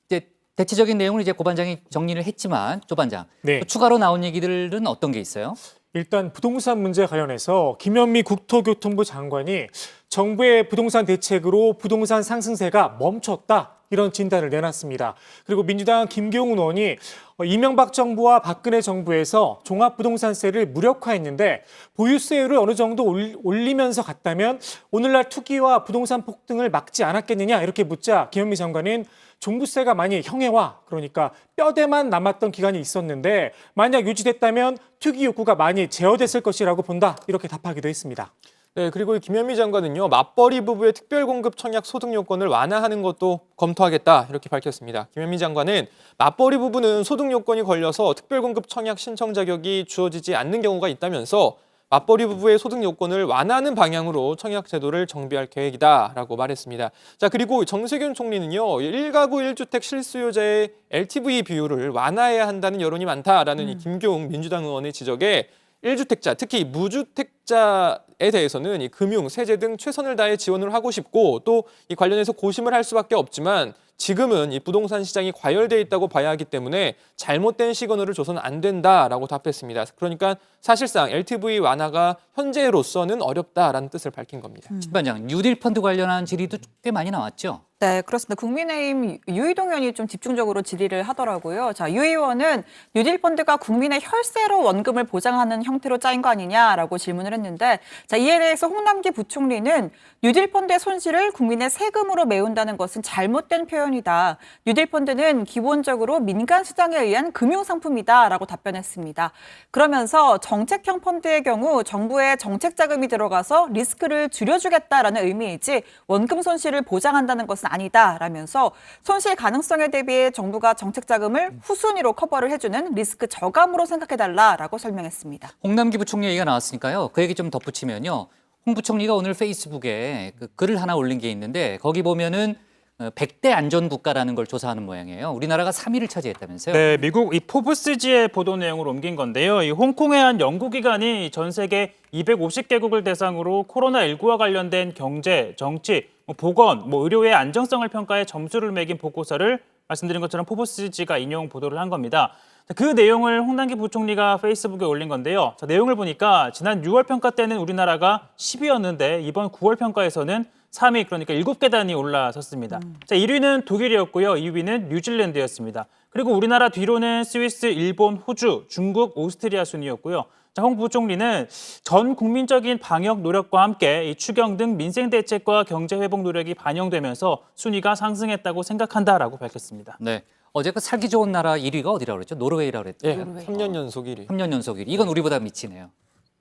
이제 대체적인 내용을 이제 고 반장이 정리를 했지만, 조 반장, 네. 또 추가로 나온 얘기들은 어떤 게 있어요? 일단 부동산 문제 관련해서 김현미 국토교통부 장관이 정부의 부동산 대책으로 부동산 상승세가 멈췄다, 이런 진단을 내놨습니다. 그리고 민주당 김경훈 의원이 이명박 정부와 박근혜 정부에서 종합부동산세를 무력화했는데 보유세율을 어느 정도 올리면서 갔다면 오늘날 투기와 부동산 폭등을 막지 않았겠느냐, 이렇게 묻자 김현미 장관은 종부세가 많이 형해와, 그러니까 뼈대만 남았던 기간이 있었는데 만약 유지됐다면 투기 욕구가 많이 제어됐을 것이라고 본다, 이렇게 답하기도 했습니다. 네, 그리고 김현미 장관은요, 맞벌이 부부의 특별공급 청약 소득 요건을 완화하는 것도 검토하겠다, 이렇게 밝혔습니다. 김현미 장관은 맞벌이 부부는 소득 요건이 걸려서 특별공급 청약 신청 자격이 주어지지 않는 경우가 있다면서 맞벌이 부부의 소득 요건을 완화하는 방향으로 청약 제도를 정비할 계획이다라고 말했습니다. 자, 그리고 정세균 총리는요, 1가구 1주택 실수요자의 LTV 비율을 완화해야 한다는 여론이 많다라는 이 김교웅 민주당 의원의 지적에 1주택자, 특히 무주택자에 대해서는 이 금융, 세제 등 최선을 다해 지원을 하고 싶고 또 이 관련해서 고심을 할 수밖에 없지만 지금은 이 부동산 시장이 과열돼 있다고 봐야 하기 때문에 잘못된 시그널을 줘서는 안 된다라고 답했습니다. 그러니까 사실상 LTV 완화가 현재로서는 어렵다라는 뜻을 밝힌 겁니다. 심반장, 뉴딜 펀드 관련한 질의도 꽤 많이 나왔죠? 네, 그렇습니다. 국민의힘 유이동 의원이 좀 집중적으로 질의를 하더라고요. 자, 유 의원은 뉴딜 펀드가 국민의 혈세로 원금을 보장하는 형태로 짜인 거 아니냐라고 질문을 했는데, 자, 이에 대해서 홍남기 부총리는 뉴딜 펀드의 손실을 국민의 세금으로 메운다는 것은 잘못된 표현이다. 뉴딜 펀드는 기본적으로 민간 수장에 의한 금융 상품이다라고 답변했습니다. 그러면서 정책형 펀드의 경우 정부의 정책 자금이 들어가서 리스크를 줄여주겠다라는 의미이지 원금 손실을 보장한다는 것은 아니다라면서 손실 가능성에 대비해 정부가 정책 자금을 후순위로 커버를 해주는 리스크 저감으로 생각해달라라고 설명했습니다. 홍남기 부총리 얘기가 나왔으니까요. 그 얘기 좀 덧붙이면요. 홍 부총리가 오늘 페이스북에 그 글을 하나 올린 게 있는데 거기 보면은 100대 안전국가라는 걸 조사하는 모양이에요. 우리나라가 3위를 차지했다면서요? 네, 미국 이 포브스지의 보도 내용을 옮긴 건데요. 이 홍콩의 한 연구기관이 전 세계 250개국을 대상으로 코로나19와 관련된 경제, 정치, 보건, 의료의 안정성을 평가해 점수를 매긴 보고서를 말씀드린 것처럼 포브스지가 인용 보도를 한 겁니다. 그 내용을 홍남기 부총리가 페이스북에 올린 건데요. 자, 내용을 보니까 지난 6월 평가 때는 우리나라가 10위였는데 이번 9월 평가에서는 3위, 그러니까 7계단이 올라섰습니다. 자, 1위는 독일이었고요. 2위는 뉴질랜드였습니다. 그리고 우리나라 뒤로는 스위스, 일본, 호주, 중국, 오스트리아 순이었고요. 자, 홍 부총리는 전 국민적인 방역 노력과 함께 이 추경 등 민생 대책과 경제 회복 노력이 반영되면서 순위가 상승했다고 생각한다라고 밝혔습니다. 네. 어제 그 살기 좋은 나라 1위가 어디라고 그랬죠? 노르웨이라고 그랬죠? 예, 3년 연속 1위. 3년 연속 1위. 이건 우리보다 미치네요.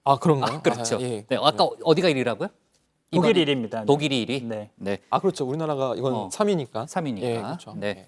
아, 그런가요? 아, 그렇죠. 예. 네, 아까 어디가 1위라고요? 독일 1위입니다. 독일이 1위? 네. 네. 아, 그렇죠. 우리나라가 이건 3위니까. 3위니까. 예, 그렇죠. 네.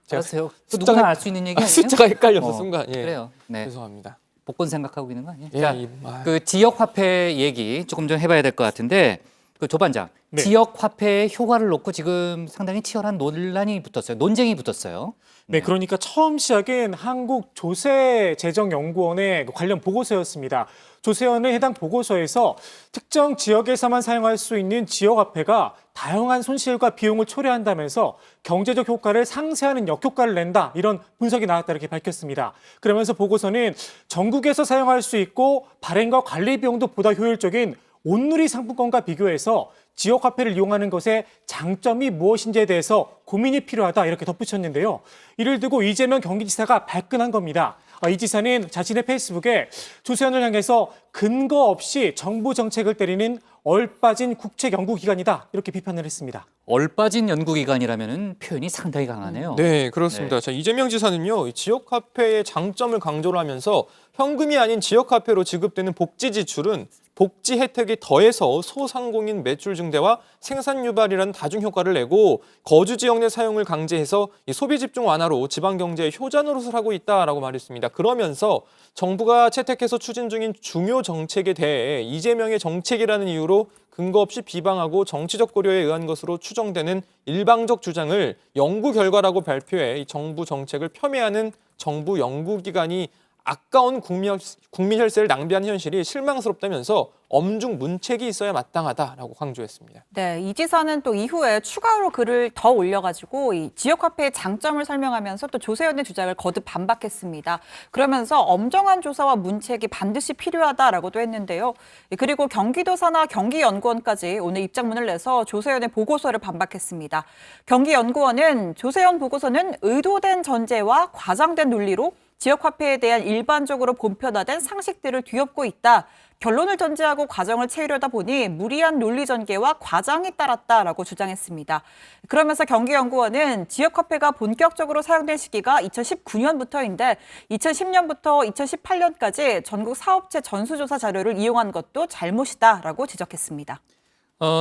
제가 알았어요. 숫자가 누구나 알 수 있는 얘기 아니에요? 숫자가 헷갈려서 순간. 예. 그래요. 네. 죄송합니다. 복권 생각하고 있는 거 아니에요? 예, 자, 그 지역 화폐 얘기 조금 좀 해봐야 될 것 같은데 그 조반장, 네. 지역 화폐의 효과를 놓고 지금 상당히 치열한 논란이 붙었어요. 논쟁이 붙었어요. 네, 그러니까 처음 시작은 한국조세재정연구원의 관련 보고서였습니다. 조세원은 해당 보고서에서 특정 지역에서만 사용할 수 있는 지역화폐가 다양한 손실과 비용을 초래한다면서 경제적 효과를 상쇄하는 역효과를 낸다, 이런 분석이 나왔다 이렇게 밝혔습니다. 그러면서 보고서는 전국에서 사용할 수 있고 발행과 관리 비용도 보다 효율적인 온누리 상품권과 비교해서 지역화폐를 이용하는 것의 장점이 무엇인지에 대해서 고민이 필요하다, 이렇게 덧붙였는데요. 이를 두고 이재명 경기지사가 발끈한 겁니다. 이 지사는 자신의 페이스북에 조세원을 향해서 근거 없이 정부 정책을 때리는 얼빠진 국책연구기관이다, 이렇게 비판을 했습니다. 얼빠진 연구기관이라면 표현이 상당히 강하네요. 네, 그렇습니다. 자, 이재명 지사는요, 이 지역화폐의 장점을 강조를 하면서 현금이 아닌 지역화폐로 지급되는 복지 지출은 복지 혜택이 더해서 소상공인 매출 증대와 생산 유발이라는 다중 효과를 내고 거주 지역 내 사용을 강제해서 이 소비 집중 완화로 지방 경제의 효자 노릇을 하고 있다라고 말했습니다. 그러면서 정부가 채택해서 추진 중인 중요 정책에 대해 이재명의 정책이라는 이유로 근거 없이 비방하고 정치적 고려에 의한 것으로 추정되는 일방적 주장을 연구 결과라고 발표해 이 정부 정책을 폄훼하는 정부 연구기관이 아까운 국민 혈세를 낭비하는 현실이 실망스럽다면서 엄중 문책이 있어야 마땅하다라고 강조했습니다. 네, 이 지사는 또 이후에 추가로 글을 더 올려가지고 이 지역화폐의 장점을 설명하면서 또 조세원의 주장을 거듭 반박했습니다. 그러면서 엄정한 조사와 문책이 반드시 필요하다라고도 했는데요. 그리고 경기도사나 경기연구원까지 오늘 입장문을 내서 조세원의 보고서를 반박했습니다. 경기연구원은 조세원 보고서는 의도된 전제와 과장된 논리로 지역화폐에 대한 일반적으로 보편화된 상식들을 뒤엎고 있다. 결론을 전제하고 과정을 채우려다 보니 무리한 논리 전개와 과장이 따랐다라고 주장했습니다. 그러면서 경기연구원은 지역화폐가 본격적으로 사용된 시기가 2019년부터인데 2010년부터 2018년까지 전국 사업체 전수조사 자료를 이용한 것도 잘못이다라고 지적했습니다.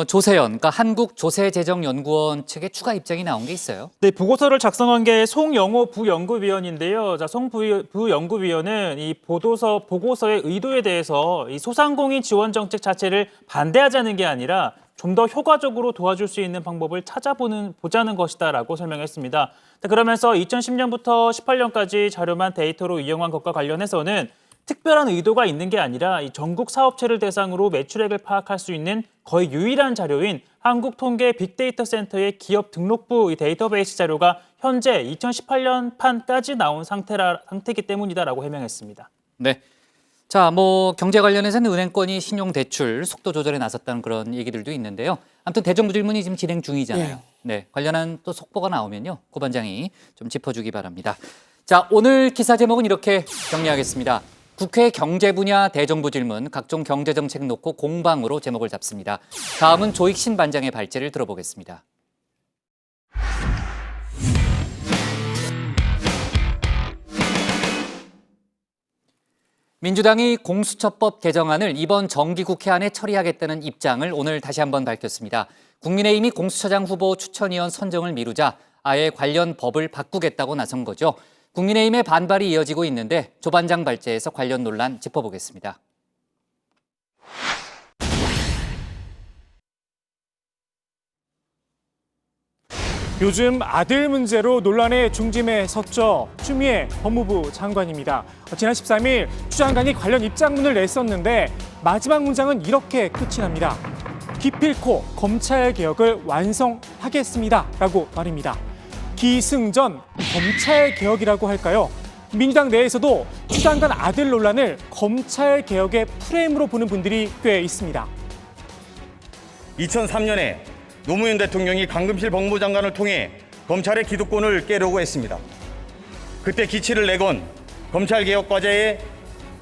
조세연, 그러니까 한국조세재정연구원 측의 추가 입장이 나온 게 있어요. 네, 보고서를 작성한 게 송영호 부연구위원인데요. 자, 송 부연구위원은 이 보고서의 의도에 대해서 이 소상공인 지원 정책 자체를 반대하자는 게 아니라 좀 더 효과적으로 도와줄 수 있는 방법을 보자는 것이다라고 설명했습니다. 그러면서 2010년부터 18년까지 자료만 데이터로 이용한 것과 관련해서는 특별한 의도가 있는 게 아니라 이 전국 사업체를 대상으로 매출액을 파악할 수 있는 거의 유일한 자료인 한국통계 빅데이터 센터의 기업 등록부 데이터베이스 자료가 현재 2018년 판까지 나온 상태이기 때문이다라고 해명했습니다. 네. 자, 경제 관련해서는 은행권이 신용대출 속도 조절에 나섰다는 그런 얘기들도 있는데요. 아무튼 대정부 질문이 지금 진행 중이잖아요. 네, 관련한 또 속보가 나오면요, 고 반장이 좀 짚어주기 바랍니다. 자, 오늘 기사 제목은 이렇게 정리하겠습니다. 국회 경제 분야 대정부 질문, 각종 경제 정책 놓고 공방으로 제목을 잡습니다. 다음은 조익신 반장의 발제를 들어보겠습니다. 민주당이 공수처법 개정안을 이번 정기국회 안에 처리하겠다는 입장을 오늘 다시 한번 밝혔습니다. 국민의힘이 공수처장 후보 추천위원 선정을 미루자 아예 관련 법을 바꾸겠다고 나선 거죠. 국민의힘의 반발이 이어지고 있는데 조 반장 발제에서 관련 논란 짚어보겠습니다. 요즘 아들 문제로 논란의 중심에 섰죠. 추미애 법무부 장관입니다. 지난 13일 추 장관이 관련 입장문을 냈었는데 마지막 문장은 이렇게 끝이 납니다. 기필코 검찰개혁을 완성하겠습니다라고 말입니다. 기승전 검찰개혁이라고 할까요? 민주당 내에서도 추 장관 아들 논란을 검찰개혁의 프레임으로 보는 분들이 꽤 있습니다. 2003년에 노무현 대통령이 강금실 법무부 장관을 통해 검찰의 기득권을 깨려고 했습니다. 그때 기치를 내건 검찰개혁 과제의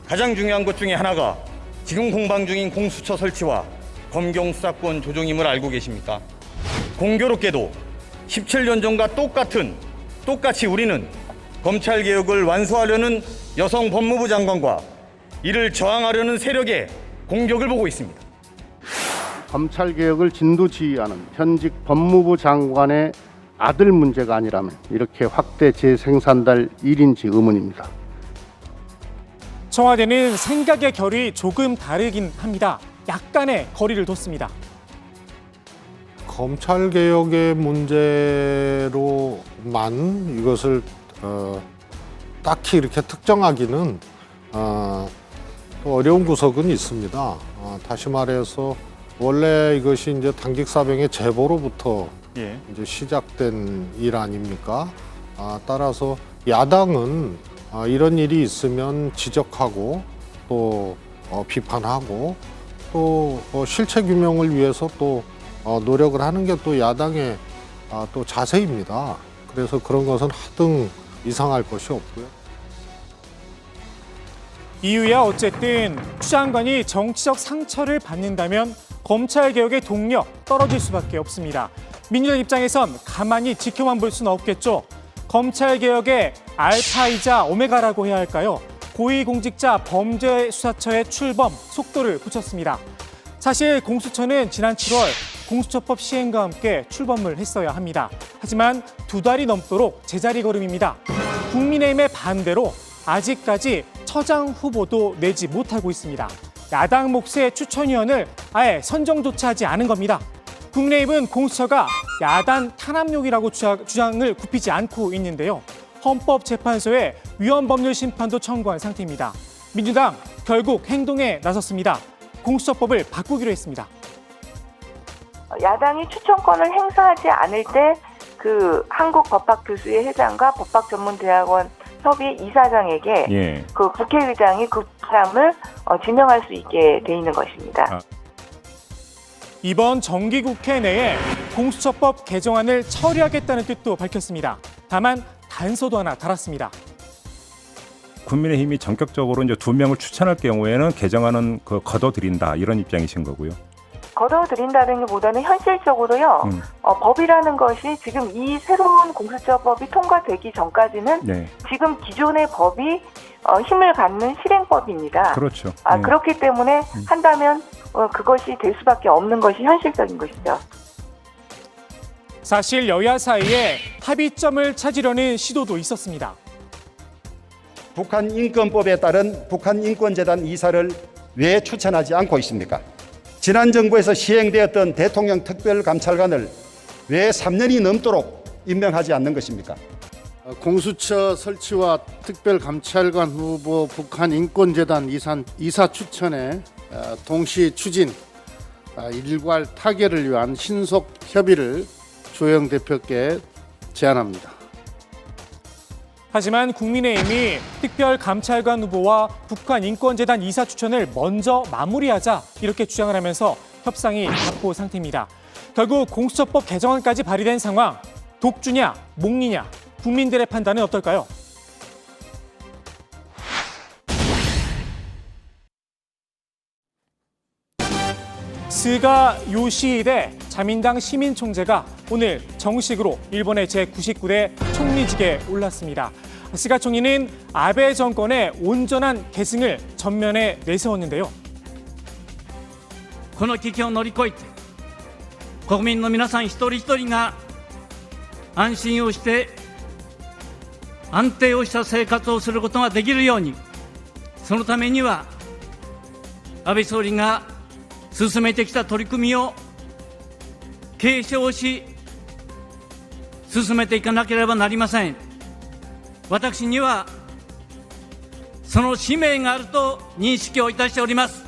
가장 중요한 것 중에 하나가 지금 공방 중인 공수처 설치와 검경 수사권 조정임을 알고 계십니까? 공교롭게도 17년 전과 똑같이 우리는 검찰개혁을 완수하려는 여성 법무부 장관과 이를 저항하려는 세력의 공격을 보고 있습니다. 검찰개혁을 진두지휘하는 현직 법무부 장관의 아들 문제가 아니라면 이렇게 확대 재생산될 일인지 의문입니다. 청와대는 생각의 결이 조금 다르긴 합니다. 약간의 거리를 뒀습니다. 검찰개혁의 문제로만 이것을 딱히 이렇게 특정하기는 어려운 구석은 있습니다. 다시 말해서 원래 이것이 이제 당직사병의 제보로부터 이제 시작된 일 아닙니까? 따라서 야당은 이런 일이 있으면 지적하고 또 비판하고 또 실체 규명을 위해서 또 노력을 하는 게 또 야당의 또 자세입니다. 그래서 그런 것은 하등 이상할 것이 없고요. 이유야 어쨌든 추 장관이 정치적 상처를 받는다면 검찰개혁의 동력 떨어질 수밖에 없습니다. 민주당 입장에선 가만히 지켜만 볼 수는 없겠죠. 검찰개혁의 알파이자 오메가라고 해야 할까요? 고위공직자 범죄수사처의 출범 속도를 붙였습니다. 사실 공수처는 지난 7월 공수처법 시행과 함께 출범을 했어야 합니다. 하지만 2달이 넘도록 제자리 걸음입니다. 국민의힘의 반대로 아직까지 처장 후보도 내지 못하고 있습니다. 야당 몫의 추천위원을 아예 선정조차 하지 않은 겁니다. 국민의힘은 공수처가 야당 탄압용이라고 주장을 굽히지 않고 있는데요. 헌법재판소에 위헌법률 심판도 청구한 상태입니다. 민주당 결국 행동에 나섰습니다. 공수처법을 바꾸기로 했습니다. 야당이 추천권을 행사하지 않을 때 그 한국법학교수회 회장과 법학전문대학원 협의 이사장에게 그 국회의장이 그 사람을 지명할 수 있게 돼 있는 것입니다. 이번 정기국회 내에 공수처법 개정안을 처리하겠다는 뜻도 밝혔습니다. 다만 단서도 하나 달았습니다. 국민의힘이 전격적으로 이제 2명을 추천할 경우에는 개정안은 거둬들인다 이런 입장이신 거고요. 거둬들인다는 것보다는 현실적으로요. 법이라는 것이 지금 이 새로운 공수처법이 통과되기 전까지는 지금 기존의 법이 힘을 갖는 실행법입니다. 그렇죠. 그렇기 때문에 한다면 그것이 될 수밖에 없는 것이 현실적인 것이죠. 사실 여야 사이에 합의점을 찾으려는 시도도 있었습니다. 북한 인권법에 따른 북한 인권재단 이사를 왜 추천하지 않고 있습니까? 지난 정부에서 시행되었던 대통령 특별감찰관을 왜 3년이 넘도록 임명하지 않는 것입니까? 공수처 설치와 특별감찰관 후보 북한 인권재단 이사 추천에 동시 추진, 일괄 타결을 위한 신속 협의를 조영 대표께 제안합니다. 하지만 국민의힘이 특별감찰관 후보와 북한 인권재단 이사 추천을 먼저 마무리하자 이렇게 주장을 하면서 협상이 답보 상태입니다. 결국 공수처법 개정안까지 발의된 상황, 독주냐, 목리냐, 국민들의 판단은 어떨까요? 스가 요시히데 자민당 시민총재가 오늘 정식으로 일본의 제99대 총리직에 올랐습니다. 스가 총리는 아베 정권의 온전한 계승을 전면에 내세웠는데요. この危機を乗り越えて国民の皆さん一人一人が安心をして安定をした生活をすることができるように、そのためには安倍総理が進めてきた取り組みを継承し進めていかなければなりません。私にはその使命があると認識をいたしております。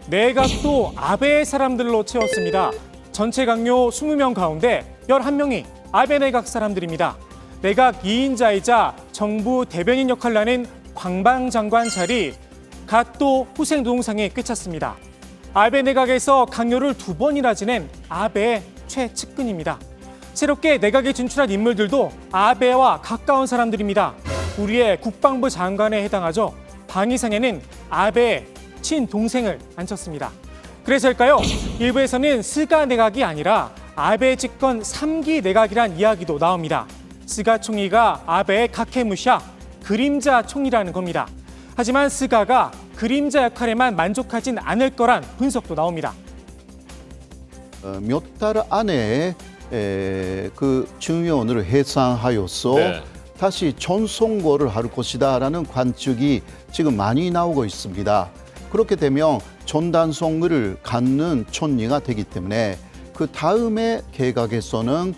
내각도 아베 사람들로 채웠습니다. 전체 강요 20명 가운데 11명이 아베 내각 사람들입니다. 내각 2인자이자 정부 대변인 역할을 하는 관방장관 자리, 갓도 후생노동상에 꿰찼습니다. 아베 내각에서 강요를 2번이나 지낸 아베의 최측근입니다. 새롭게 내각에 진출한 인물들도 아베와 가까운 사람들입니다. 우리의 국방부 장관에 해당하죠. 방위상에는 아베의 친동생을 앉혔습니다. 그래서일까요? 일부에서는 스가 내각이 아니라 아베 집권 3기 내각이란 이야기도 나옵니다. 스가 총리가 아베의 가케무샤, 그림자 총리라는 겁니다. 하지만 스가가 그림자 역할에만 만족하진 않을 거란 분석도 나옵니다. 몇 달 안에 그 중요원을 해산하여서 다시 전송고를 할 것이다라는 관측이 지금 많이 나오고 있습니다. 그렇게 되면 전단성을 갖는 총리가 되기 때문에 그 다음에 개각에서는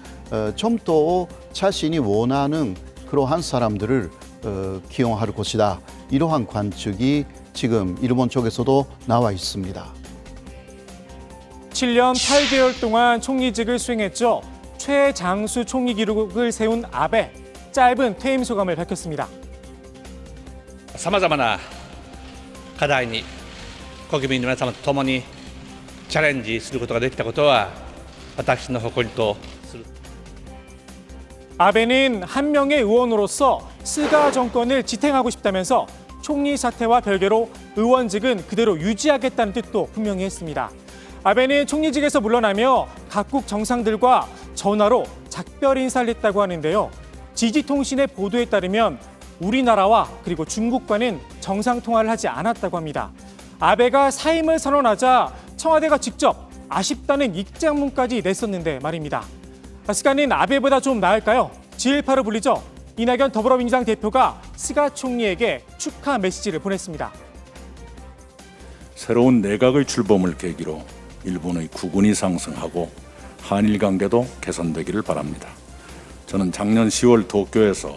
좀 더 자신이 원하는 그러한 사람들을 기용할 것이다. 이러한 관측이 지금 일본 쪽에서도 나와 있습니다. 7년 8개월 동안 총리직을 수행했죠. 최장수 총리 기록을 세운 아베, 짧은 퇴임 소감을 밝혔습니다. さまざまな課題に国民の皆様と共にチャレンジすることができたことは私の誇りとする。 아베는 한 명의 의원으로서 스가 정권을 지탱하고 싶다면서 총리 사퇴와 별개로 의원직은 그대로 유지하겠다는 뜻도 분명히 했습니다. 아베는 총리직에서 물러나며 각국 정상들과 전화로 작별 인사를 했다고 하는데요. 지지통신의 보도에 따르면 우리나라와 그리고 중국과는 정상통화를 하지 않았다고 합니다. 아베가 사임을 선언하자 청와대가 직접 아쉽다는 입장문까지 냈었는데 말입니다. 스가는 아베보다 좀 나을까요? G18로 불리죠. 이낙연 더불어민주당 대표가 스가 총리에게 축하 메시지를 보냈습니다. 새로운 내각의 출범을 계기로 일본의 국운이 상승하고 한일 관계도 개선되기를 바랍니다. 저는 작년 10월 도쿄에서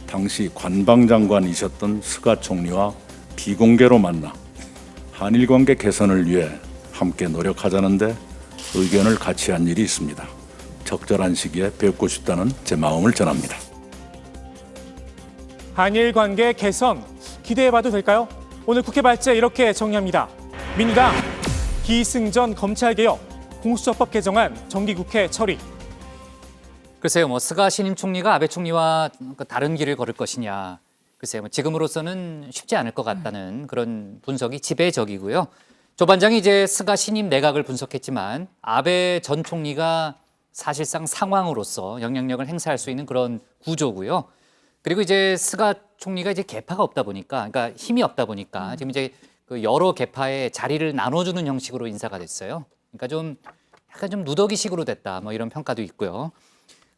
당시 관방장관이셨던 스가 총리와 비공개로 만나 한일 관계 개선을 위해 함께 노력하자는데 의견을 같이 한 일이 있습니다. 적절한 시기에 뵙고 싶다는 제 마음을 전합니다. 한일 관계 개선 기대해봐도 될까요? 오늘 국회 발제 이렇게 정리합니다. 민주당 기승전 검찰개혁, 공수처법 개정안 정기국회 처리. 글쎄요, 뭐 스가 신임 총리가 아베 총리와 다른 길을 걸을 것이냐. 글쎄요, 뭐 지금으로서는 쉽지 않을 것 같다는 그런 분석이 지배적이고요. 조 반장이 이제 스가 신임 내각을 분석했지만 아베 전 총리가 사실상 상황으로서 영향력을 행사할 수 있는 그런 구조고요. 그리고 이제 스가 총리가 이제 계파가 없다 보니까, 그러니까 힘이 없다 보니까 지금 이제 그 여러 계파의 자리를 나눠주는 형식으로 인사가 됐어요. 그러니까 좀 약간 좀 누더기식으로 됐다. 뭐 이런 평가도 있고요.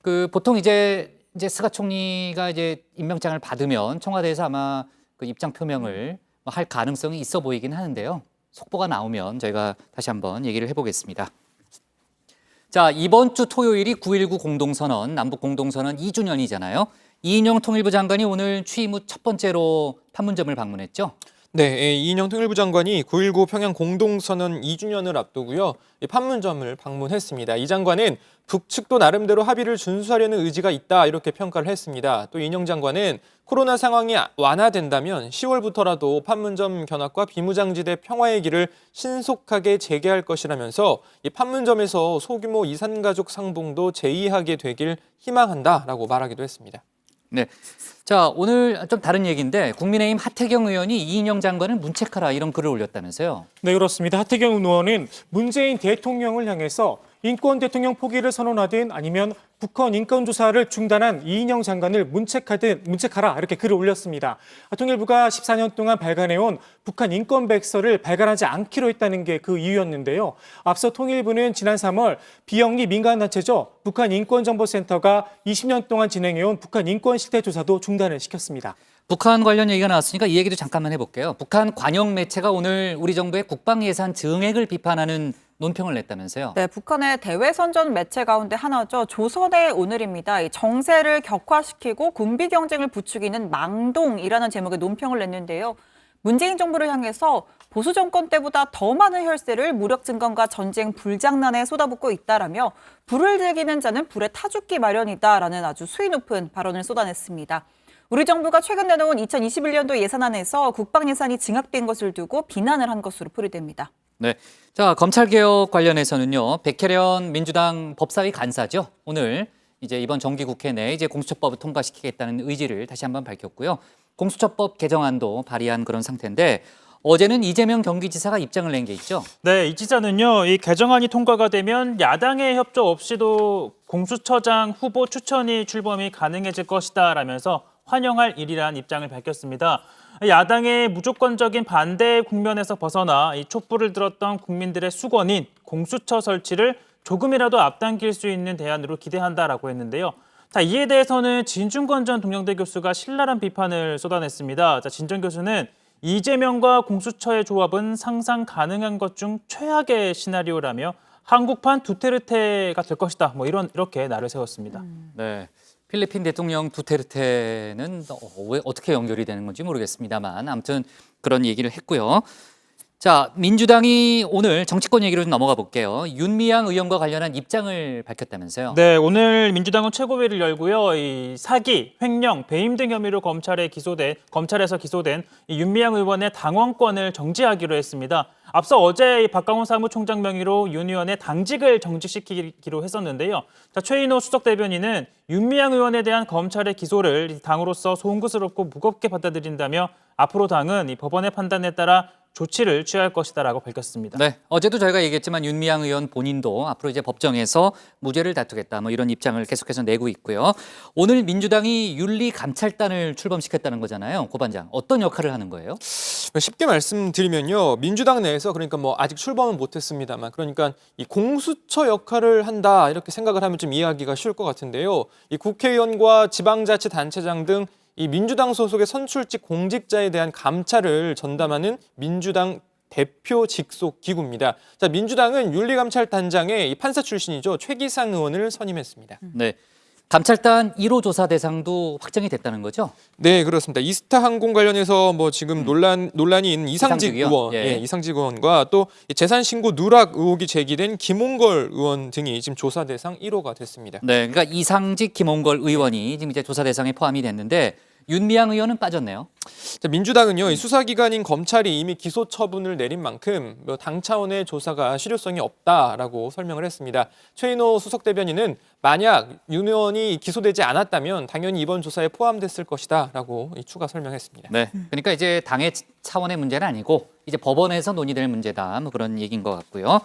그 보통 이제 스가 총리가 이제 임명장을 받으면 청와대에서 아마 그 입장 표명을 할 가능성이 있어 보이긴 하는데요. 속보가 나오면 저희가 다시 한번 얘기를 해보겠습니다. 자, 이번 주 토요일이 9.19 공동선언, 남북 공동선언 2주년이잖아요. 이인영 통일부 장관이 오늘 취임 후 첫 번째로 판문점을 방문했죠. 네, 이인영 통일부 장관이 9.19 평양 공동선언 2주년을 앞두고요. 판문점을 방문했습니다. 이 장관은 북측도 나름대로 합의를 준수하려는 의지가 있다 이렇게 평가를 했습니다. 또 이인영 장관은 코로나 상황이 완화된다면 10월부터라도 판문점 견학과 비무장지대 평화의 길을 신속하게 재개할 것이라면서 이 판문점에서 소규모 이산가족 상봉도 재이하게 되길 희망한다라고 말하기도 했습니다. 네. 자, 오늘 좀 다른 얘기인데 국민의힘 하태경 의원이 이인영 장관을 문책하라 이런 글을 올렸다면서요. 네, 그렇습니다. 하태경 의원은 문재인 대통령을 향해서 인권 대통령 포기를 선언하든 아니면 북한 인권조사를 중단한 이인영 장관을 문책하라 이렇게 글을 올렸습니다. 통일부가 14년 동안 발간해온 북한 인권 백서를 발간하지 않기로 했다는 게 그 이유였는데요. 앞서 통일부는 지난 3월 비영리 민간단체죠. 북한 인권정보센터가 20년 동안 진행해온 북한 인권 실태 조사도 중단을 시켰습니다. 북한 관련 얘기가 나왔으니까 이 얘기도 잠깐만 해볼게요. 북한 관영 매체가 오늘 우리 정부의 국방 예산 증액을 비판하는 논평을 냈다면서요? 네, 북한의 대외선전 매체 가운데 하나죠. 조선의 오늘입니다. 이 정세를 격화시키고 군비 경쟁을 부추기는 망동이라는 제목의 논평을 냈는데요. 문재인 정부를 향해서 보수 정권 때보다 더 많은 혈세를 무력 증강과 전쟁 불장난에 쏟아붓고 있다라며 불을 즐기는 자는 불에 타 죽기 마련이다라는 아주 수위 높은 발언을 쏟아냈습니다. 우리 정부가 최근 내놓은 2021년도 예산안에서 국방 예산이 증액된 것을 두고 비난을 한 것으로 풀이됩니다. 네, 자 검찰개혁 관련해서는요. 백혜련 민주당 법사위 간사죠. 오늘 이제 이번 정기국회 내 이제 공수처법을 통과시키겠다는 의지를 다시 한번 밝혔고요. 공수처법 개정안도 발의한 그런 상태인데 어제는 이재명 경기지사가 입장을 낸 게 있죠. 네, 이 지사는요. 이 개정안이 통과가 되면 야당의 협조 없이도 공수처장 후보 추천이 출범이 가능해질 것이다라면서 환영할 일이라는 입장을 밝혔습니다. 야당의 무조건적인 반대 국면에서 벗어나 이 촛불을 들었던 국민들의 수건인 공수처 설치를 조금이라도 앞당길 수 있는 대안으로 기대한다라고 했는데요. 자, 이에 대해서는 진중권 전 동양대 교수가 신랄한 비판을 쏟아냈습니다. 자, 진 전 교수는 이재명과 공수처의 조합은 상상 가능한 것 중 최악의 시나리오라며 한국판 두테르테가 될 것이다. 뭐 이렇게 날을 세웠습니다. 네. 필리핀 대통령 두테르테는 왜 어떻게 연결이 되는 건지 모르겠습니다만 아무튼 그런 얘기를 했고요. 자, 민주당이 오늘 정치권 얘기로 좀 넘어가 볼게요. 윤미향 의원과 관련한 입장을 밝혔다면서요. 네, 오늘 민주당은 최고회의를 열고요. 이 사기, 횡령, 배임 등 혐의로 검찰에서 기소된 이 윤미향 의원의 당원권을 정지하기로 했습니다. 앞서 어제 박강원 사무총장 명의로 윤 의원의 당직을 정지시키기로 했었는데요. 자, 최인호 수석 대변인은 윤미향 의원에 대한 검찰의 기소를 당으로서 송구스럽고 무겁게 받아들인다며 앞으로 당은 이 법원의 판단에 따라 조치를 취할 것이다라고 밝혔습니다. 네, 어제도 저희가 얘기했지만 윤미향 의원 본인도 앞으로 이제 법정에서 무죄를 다투겠다 뭐 이런 입장을 계속해서 내고 있고요. 오늘 민주당이 윤리감찰단을 출범시켰다는 거잖아요. 고 반장, 어떤 역할을 하는 거예요? 쉽게 말씀드리면요. 민주당 내에서 그러니까 뭐 아직 출범은 못했습니다만 그러니까 이 공수처 역할을 한다 이렇게 생각을 하면 좀 이해하기가 쉬울 것 같은데요. 이 국회의원과 지방자치단체장 등 이 민주당 소속의 선출직 공직자에 대한 감찰을 전담하는 민주당 대표 직속 기구입니다. 자, 민주당은 윤리감찰단장에 이 판사 출신이죠. 최기상 의원을 선임했습니다. 네. 감찰단 1호 조사 대상도 확정이 됐다는 거죠? 네, 그렇습니다. 이스타 항공 관련해서 뭐 지금 논란이 있는 이상직 의원, 예. 이상직 의원과 또 재산 신고 누락 의혹이 제기된 김홍걸 의원 등이 지금 조사 대상 1호가 됐습니다. 네, 그러니까 이상직 김홍걸 의원이 지금 이제 조사 대상에 포함이 됐는데 윤미향 의원은 빠졌네요. 자, 민주당은요, 이 수사기관인 검찰이 이미 기소 처분을 내린 만큼 당 차원의 조사가 실효성이 없다라고 설명을 했습니다. 최인호 수석 대변인은 만약 윤 의원이 기소되지 않았다면 당연히 이번 조사에 포함됐을 것이다라고 추가 설명했습니다. 네, 그러니까 이제 당의 차원의 문제는 아니고 이제 법원에서 논의될 문제다, 뭐 그런 얘기인 것 같고요.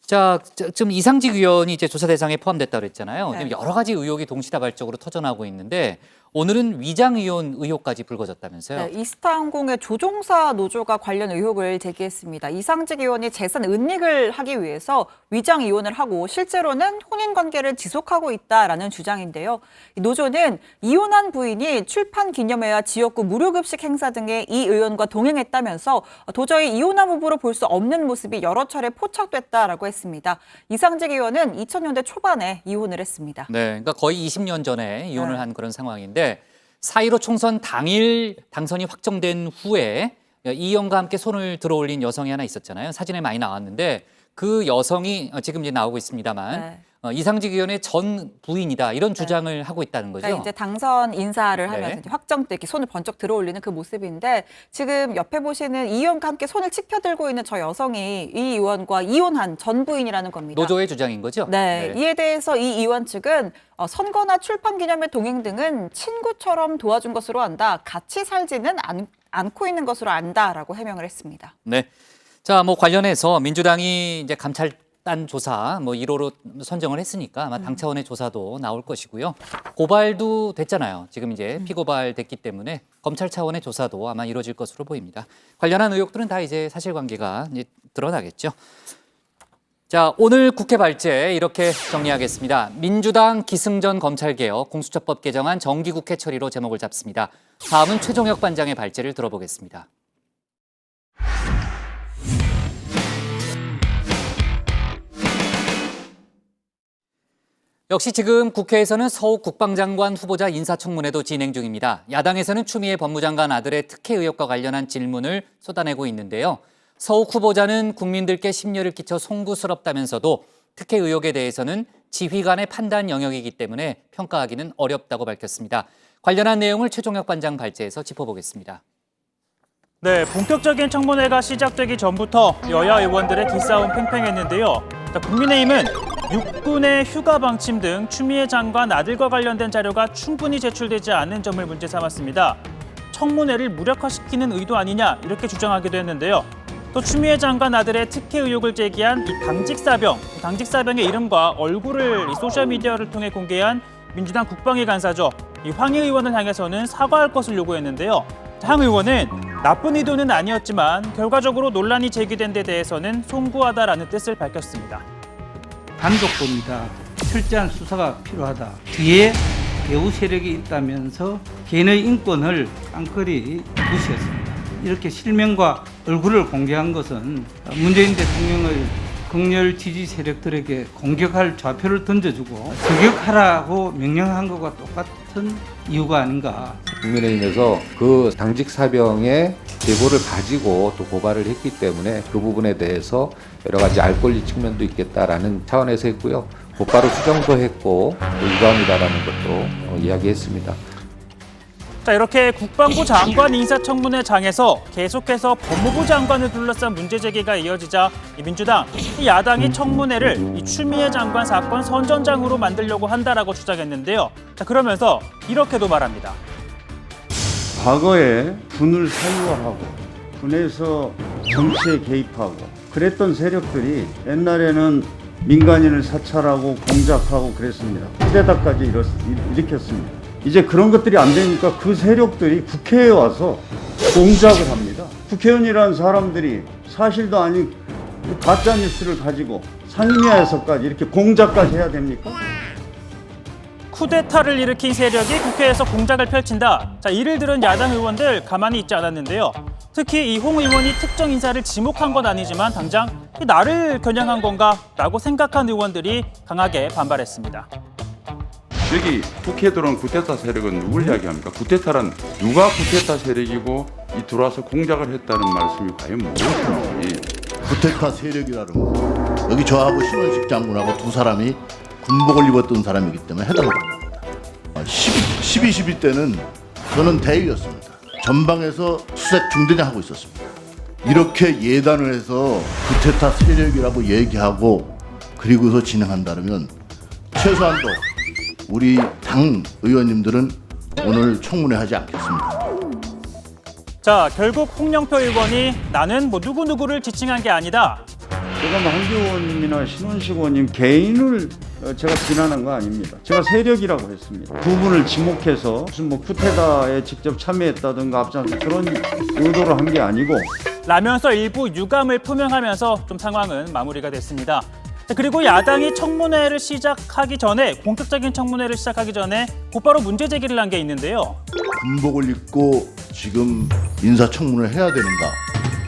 자, 지금 이상직 의원이 이제 조사 대상에 포함됐다고 그랬잖아요. 네. 여러 가지 의혹이 동시다발적으로 터져나오고 있는데 오늘은 위장이혼 의혹까지 불거졌다면서요? 네, 이스타항공의 조종사 노조가 관련 의혹을 제기했습니다. 이상직 의원이 재산 은닉을 하기 위해서 위장 이혼을 하고 실제로는 혼인 관계를 지속하고 있다라는 주장인데요. 이 노조는 이혼한 부인이 출판 기념회와 지역구 무료급식 행사 등에 이 의원과 동행했다면서 도저히 이혼한 부부로 볼 수 없는 모습이 여러 차례 포착됐다라고 했습니다. 이상직 의원은 2000년대 초반에 이혼을 했습니다. 네, 그러니까 거의 20년 전에 이혼을 한 그런 상황인데 4.15 총선 당일 당선이 확정된 후에 이 의원과 함께 손을 들어올린 여성이 하나 있었잖아요. 사진에 많이 나왔는데 그 여성이 지금 이제 나오고 있습니다만 이상직 의원의 전 부인이다 이런 주장을 하고 있다는 거죠. 그러니까 이제 당선 인사를 하면서 이제 확정 때 이렇게 손을 번쩍 들어올리는 그 모습인데 지금 옆에 보시는 이 의원과 함께 손을 치켜들고 있는 저 여성이 이 의원과 이혼한 전 부인이라는 겁니다. 노조의 주장인 거죠? 네. 이에 대해서 이 의원 측은 선거나 출판 기념회 동행 등은 친구처럼 도와준 것으로 안다. 같이 살지는 않고 있는 것으로 안다라고 해명을 했습니다. 네. 자, 뭐 관련해서 민주당이 이제 감찰단 조사 1호로 선정을 했으니까 아마 당 차원의 조사도 나올 것이고요. 고발도 됐잖아요. 지금 이제 피고발 됐기 때문에 검찰 차원의 조사도 아마 이루어질 것으로 보입니다. 관련한 의혹들은 다 이제 사실관계가 이제 드러나겠죠. 자, 오늘 국회 발제 이렇게 정리하겠습니다. 민주당 기승전 검찰개혁 공수처법 개정안 정기국회 처리로 제목을 잡습니다. 다음은 최종혁 반장의 발제를 들어보겠습니다. 역시 지금 국회에서는 서욱 국방장관 후보자 인사청문회도 진행 중입니다. 야당에서는 추미애 법무장관 아들의 특혜 의혹과 관련한 질문을 쏟아내고 있는데요. 서욱 후보자는 국민들께 심려를 끼쳐 송구스럽다면서도 특혜 의혹에 대해서는 지휘관의 판단 영역이기 때문에 평가하기는 어렵다고 밝혔습니다. 관련한 내용을 최종혁 반장 발제에서 짚어보겠습니다. 네, 본격적인 청문회가 시작되기 전부터 여야 의원들의 기싸움 팽팽했는데요. 국민의힘은 육군의 휴가 방침 등 추미애 장관 아들과 관련된 자료가 충분히 제출되지 않은 점을 문제 삼았습니다. 청문회를 무력화시키는 의도 아니냐 이렇게 주장하기도 했는데요. 또 추미애 장관 아들의 특혜 의혹을 제기한 이 당직사병의 이름과 얼굴을 소셜미디어를 통해 공개한 민주당 국방위 간사죠. 이 황희 의원을 향해서는 사과할 것을 요구했는데요. 황 의원은 나쁜 의도는 아니었지만 결과적으로 논란이 제기된 데 대해서는 송구하다라는 뜻을 밝혔습니다. 단독범이다. 철저한 수사가 필요하다. 뒤에 배후 세력이 있다면서 개인의 인권을 깡그리 무시했습니다. 이렇게 실명과 얼굴을 공개한 것은 문재인 대통령의 극렬 지지 세력들에게 공격할 좌표를 던져주고 저격하라고 명령한 것과 똑같은 이유가 아닌가. 국민의힘에서 그 당직 사병의 제보를 가지고 또 고발을 했기 때문에 그 부분에 대해서 여러 가지 알 권리 측면도 있겠다라는 차원에서 했고요. 곧바로 수정도 했고 유감이다라는 것도 이야기했습니다. 자, 이렇게 국방부 장관 인사청문회장에서 계속해서 법무부 장관을 둘러싼 문제 제기가 이어지자 민주당, 야당이 청문회를 이 추미애 장관 사건 선전장으로 만들려고 한다라고 주장했는데요. 자, 그러면서 이렇게도 말합니다. 과거에 군을 사유화하고 군에서 정치에 개입하고 그랬던 세력들이 옛날에는 민간인을 사찰하고 공작하고 그랬습니다. 쿠데타까지 일으켰습니다. 이제 그런 것들이 안 되니까 그 세력들이 국회에 와서 공작을 합니다. 국회의원이라는 사람들이 사실도 아닌 가짜 뉴스를 가지고 상임위에서까지 이렇게 공작까지 해야 됩니까? 쿠데타를 일으킨 세력이 국회에서 공작을 펼친다. 자, 이를 들은 야당 의원들 가만히 있지 않았는데요. 특히 이 홍 의원이 특정 인사를 지목한 건 아니지만 당장 나를 겨냥한 건가? 라고 생각한 의원들이 강하게 반발했습니다. 여기 국회에 들어온 쿠데타 세력은 누굴 이야기합니까? 쿠데타란 누가 쿠데타 세력이고 이 들어와서 공작을 했다는 말씀이 과연 무엇인지. 쿠데타 세력이라는 거. 여기 저하고 신원식 장군하고 두 사람이 군복을 입었던 사람이기 때문에 해당을 합니다. 12 때는 저는 대위였습니다. 전방에서 수색 중대장 하고 있었습니다. 이렇게 예단을 해서 쿠데타 세력이라고 얘기하고 그리고서 진행한다면 최소한도 우리 당 의원님들은 오늘 청문회 하지 않겠습니다. 자, 결국 홍영표 의원이 나는 누구누구를 지칭한 게 아니다. 제가 한기호 의원님이나 신원식 의원님 개인을 제가 비난한 거 아닙니다. 제가 세력이라고 했습니다. 두 분을 지목해서 무슨 뭐 쿠데타에 직접 참여했다든가 앞장서 그런 의도로 한 게 아니고 라면서 일부 유감을 표명하면서 좀 상황은 마무리가 됐습니다. 그리고 야당이 청문회를 시작하기 전에 본격적인 청문회를 시작하기 전에 곧바로 문제 제기를 한 게 있는데요. 군복을 입고 지금 인사청문을 해야 되는가?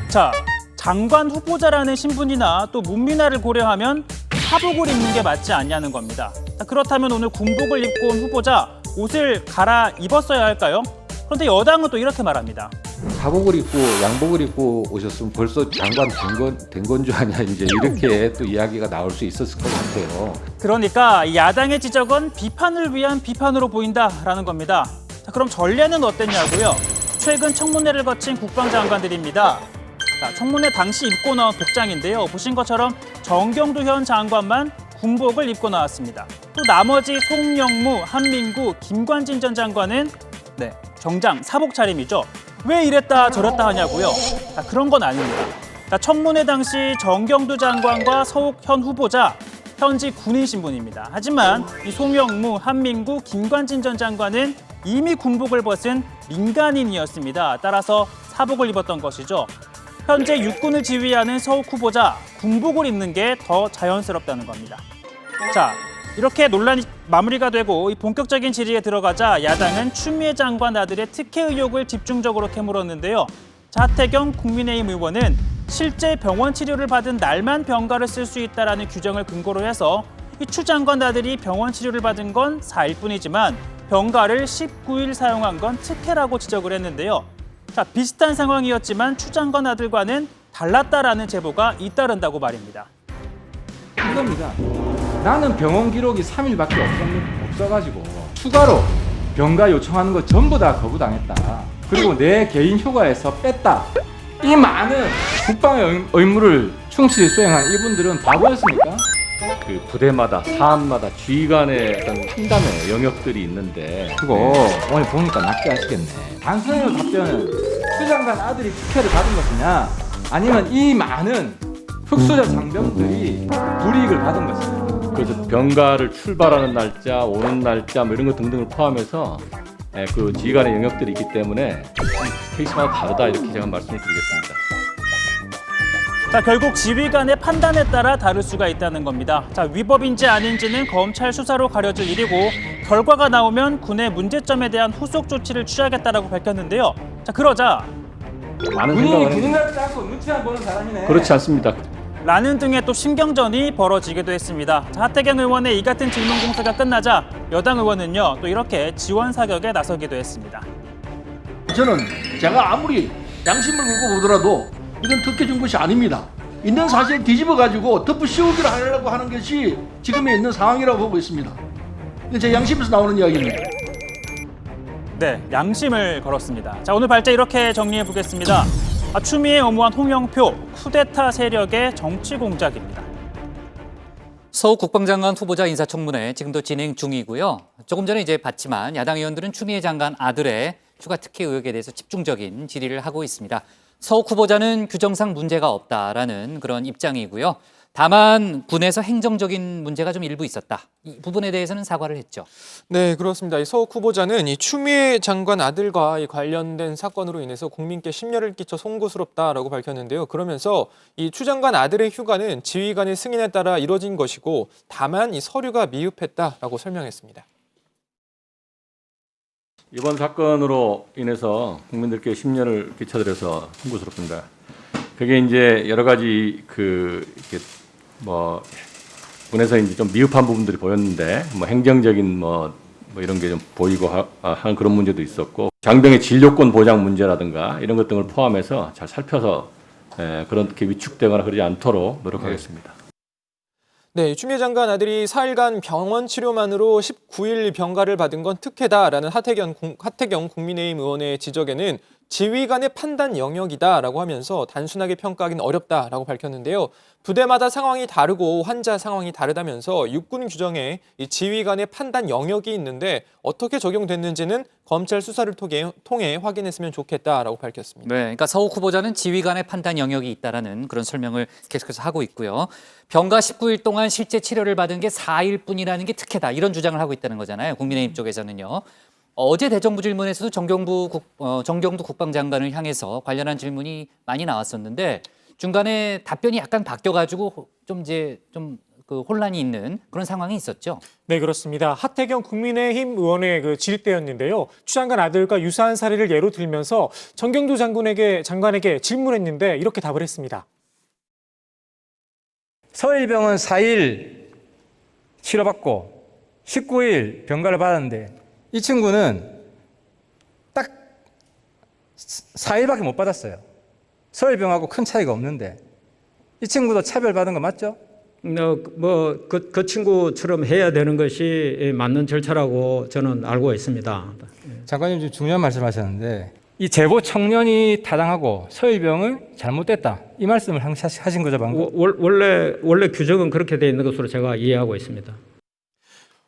자, 장관 후보자라는 신분이나 또 문민화를 고려하면 사복을 입는 게 맞지 않냐는 겁니다. 그렇다면 오늘 군복을 입고 온 후보자 옷을 갈아입었어야 할까요? 그런데 여당은 또 이렇게 말합니다. 사복을 입고 양복을 입고 오셨으면 벌써 장관 된 건 줄 아냐 이제 이렇게 또 이야기가 나올 수 있었을 것 같아요. 그러니까 야당의 지적은 비판을 위한 비판으로 보인다라는 겁니다. 자, 그럼 전례는 어땠냐고요? 최근 청문회를 거친 국방장관들입니다. 자, 청문회 당시 입고 나온 복장인데요. 보신 것처럼 정경두 현 장관만 군복을 입고 나왔습니다. 또 나머지 송영무, 한민구, 김관진 전 장관은 정장, 사복 차림이죠. 왜 이랬다 저랬다 하냐고요? 자, 그런 건 아닙니다. 자, 청문회 당시 정경두 장관과 서욱 현 후보자 현지 군인 신분입니다. 하지만 이 송영무, 한민구, 김관진 전 장관은 이미 군복을 벗은 민간인이었습니다. 따라서 사복을 입었던 것이죠. 현재 육군을 지휘하는 서욱 후보자, 군복을 입는 게 더 자연스럽다는 겁니다. 자, 이렇게 논란이 마무리가 되고 이 본격적인 질의에 들어가자 야당은 추미애 장관 아들의 특혜 의혹을 집중적으로 캐물었는데요. 하태경 국민의힘 의원은 실제 병원 치료를 받은 날만 병가를 쓸 수 있다라는 규정을 근거로 해서 이 추 장관 아들이 병원 치료를 받은 건 4일 뿐이지만 병가를 19일 사용한 건 특혜라고 지적을 했는데요. 자, 비슷한 상황이었지만 추 장관 아들과는 달랐다라는 제보가 잇따른다고 말입니다. 이겁니다. 나는 병원 기록이 3일밖에 없어가지고 추가로 병가 요청하는 거 전부 다 거부당했다. 그리고 내 개인 휴가에서 뺐다. 이 많은 국방의 의무를 충실히 수행한 이분들은 바보였습니까? 그 부대마다 사안마다 지휘관의 어떤 판단의 영역들이 있는데 그거 오늘 보니까 낚시하시겠네. 단순한 답변은 추 장관 아들이 특혜를 받은 것이냐 아니면 이 많은 흑수저 장병들이 불이익을 받은 것이냐. 그래서 병가를 출발하는 날짜, 오는 날짜 뭐 이런 것 등등을 포함해서 그 지휘관의 영역들이 있기 때문에 케이스마다 다르다 이렇게 제가 말씀을 드리겠습니다. 자, 결국 지휘관의 판단에 따라 다를 수가 있다는 겁니다. 자, 위법인지 아닌지는 검찰 수사로 가려질 일이고 결과가 나오면 군의 문제점에 대한 후속 조치를 취하겠다라고 밝혔는데요. 자, 그러자 많은 군인이 군인 같지 않고 눈치만 보는 사람이네. 그렇지 않습니다. 라는 등의 또 신경전이 벌어지기도 했습니다. 자, 하태경 의원의 이 같은 질문 공세가 끝나자 여당 의원은요 또 이렇게 지원 사격에 나서기도 했습니다. 저는 제가 아무리 양심을 걸고 보더라도 이건 특혜 준 것이 아닙니다. 있는 사실을 뒤집어 가지고 덮어 씌우기를 하려고 하는 것이 지금에 있는 상황이라고 보고 있습니다. 제 양심에서 나오는 이야기입니다. 네, 양심을 걸었습니다. 자, 오늘 발제 이렇게 정리해 보겠습니다. 추미애 엄호한 홍영표, 쿠데타 세력의 정치 공작입니다. 서욱 국방장관 후보자 인사청문회 지금도 진행 중이고요. 조금 전에 이제 봤지만 야당 의원들은 추미애 장관 아들의 추가 특혜 의혹에 대해서 집중적인 질의를 하고 있습니다. 서욱 후보자는 규정상 문제가 없다라는 그런 입장이고요. 다만 군에서 행정적인 문제가 좀 일부 있었다. 이 부분에 대해서는 사과를 했죠. 네, 그렇습니다. 이 서욱 후보자는 이 추미애 장관 아들과 이 관련된 사건으로 인해서 국민께 심려를 끼쳐 송구스럽다라고 밝혔는데요. 그러면서 이 추 장관 아들의 휴가는 지휘관의 승인에 따라 이뤄진 것이고 다만 이 서류가 미흡했다라고 설명했습니다. 이번 사건으로 인해서 국민들께 심려를 끼쳐드려서 송구스럽습니다. 그게 이제 여러 가지 이렇게 군에서 이제 좀 미흡한 부분들이 보였는데 행정적인 이런 게 좀 보이고 하는 그런 문제도 있었고 장병의 진료권 보장 문제라든가 이런 것 등을 포함해서 잘 살펴서 그렇게 위축되거나 그러지 않도록 노력하겠습니다. 네, 추미애 장관 아들이 4일간 병원 치료만으로 19일 병가를 받은 건 특혜다라는 하태경 국민의힘 의원의 지적에는 지휘관의 판단 영역이다라고 하면서 단순하게 평가하기는 어렵다라고 밝혔는데요. 부대마다 상황이 다르고 환자 상황이 다르다면서 육군 규정에 이 지휘관의 판단 영역이 있는데 어떻게 적용됐는지는 검찰 수사를 통해 확인했으면 좋겠다라고 밝혔습니다. 네, 그러니까 서욱 후보자는 지휘관의 판단 영역이 있다라는 그런 설명을 계속해서 하고 있고요. 병가 19일 동안 실제 치료를 받은 게 4일뿐이라는 게 특혜다 이런 주장을 하고 있다는 거잖아요. 국민의힘 쪽에서는요. 어제 대정부 질문에서도 정경두 국방장관을 향해서 관련한 질문이 많이 나왔었는데 중간에 답변이 약간 바뀌어가지고 그 혼란이 있는 그런 상황이 있었죠. 네, 그렇습니다. 하태경 국민의힘 의원의 그 질의대였는데요. 추 장관 아들과 유사한 사례를 예로 들면서 정경두 장관에게 질문했는데 이렇게 답을 했습니다. 서일병은 4일 치료받고 19일 병가를 받았는데 이 친구는 딱 4일밖에 못 받았어요. 서일병하고 큰 차이가 없는데 이 친구도 차별받은 거 맞죠? 그 친구처럼 해야 되는 것이 맞는 절차라고 저는 알고 있습니다. 장관님 좀 중요한 말씀하셨는데 이 제보 청년이 타당하고 서일병은 잘못됐다 이 말씀을 하신 거죠 방금? 원래 규정은 그렇게 돼 있는 것으로 제가 이해하고 있습니다.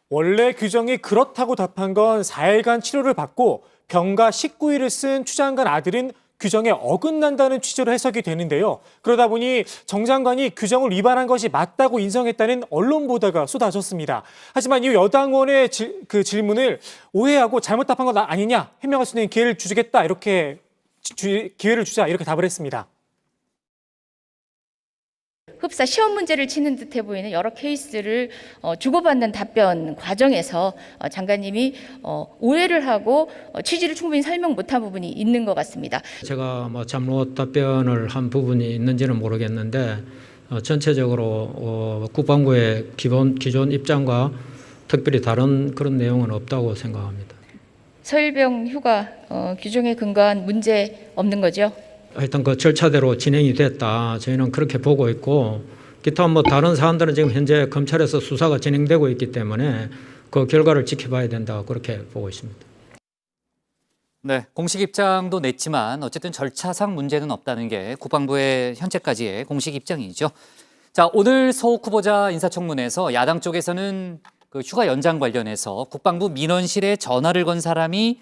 원래 규정이 그렇다고 답한 건 4일간 치료를 받고 병가 19일을 쓴 추 장관 아들은 규정에 어긋난다는 취지로 해석이 되는데요. 그러다 보니 정 장관이 규정을 위반한 것이 맞다고 인정했다는 언론 보도가 쏟아졌습니다. 하지만 이 여당원의 그 질문을 오해하고 잘못 답한 것 아니냐 해명할 수 있는 기회를 주겠다 이렇게 기회를 주자 이렇게 답을 했습니다. 흡사 시험 문제를 치는 듯해 보이는 여러 케이스를 주고받는 답변 과정에서 장관님이 오해를 하고 취지를 충분히 설명 못한 부분이 있는 것 같습니다. 제가 잘못 답변을 한 부분이 있는지는 모르겠는데 전체적으로 국방부의 기존 입장과 특별히 다른 그런 내용은 없다고 생각합니다. 서일병 휴가 규정에 근거한 문제 없는 거죠? 하여튼 그 절차대로 진행이 됐다. 저희는 그렇게 보고 있고 기타 다른 사안들은 지금 현재 검찰에서 수사가 진행되고 있기 때문에 그 결과를 지켜봐야 된다. 그렇게 보고 있습니다. 네, 공식 입장도 냈지만 어쨌든 절차상 문제는 없다는 게 국방부의 현재까지의 공식 입장이죠. 자, 오늘 서욱 후보자 인사청문회에서 야당 쪽에서는 그 휴가 연장 관련해서 국방부 민원실에 전화를 건 사람이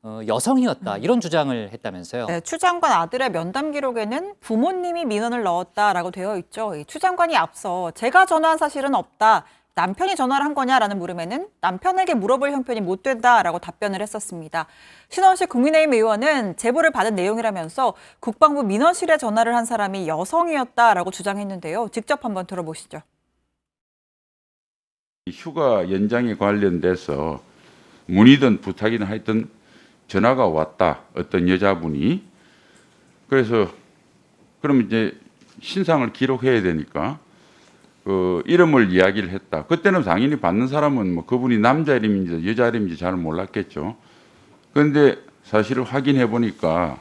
여성이었다 이런 주장을 했다면서요. 네, 추 장관 아들의 면담 기록에는 부모님이 민원을 넣었다라고 되어 있죠. 추 장관이 앞서 제가 전화한 사실은 없다. 남편이 전화를 한 거냐라는 물음에는 남편에게 물어볼 형편이 못 된다라고 답변을 했었습니다. 신원식 국민의힘 의원은 제보를 받은 내용이라면서 국방부 민원실에 전화를 한 사람이 여성이었다라고 주장했는데요. 직접 한번 들어보시죠. 휴가 연장에 관련돼서 문의든 부탁이든 하여튼 전화가 왔다. 어떤 여자분이. 그래서 그럼 이제 신상을 기록해야 되니까 그 이름을 이야기를 했다. 그때는 당연히 받는 사람은 뭐 그분이 남자 이름인지 여자 이름인지 잘 몰랐겠죠. 그런데 사실을 확인해 보니까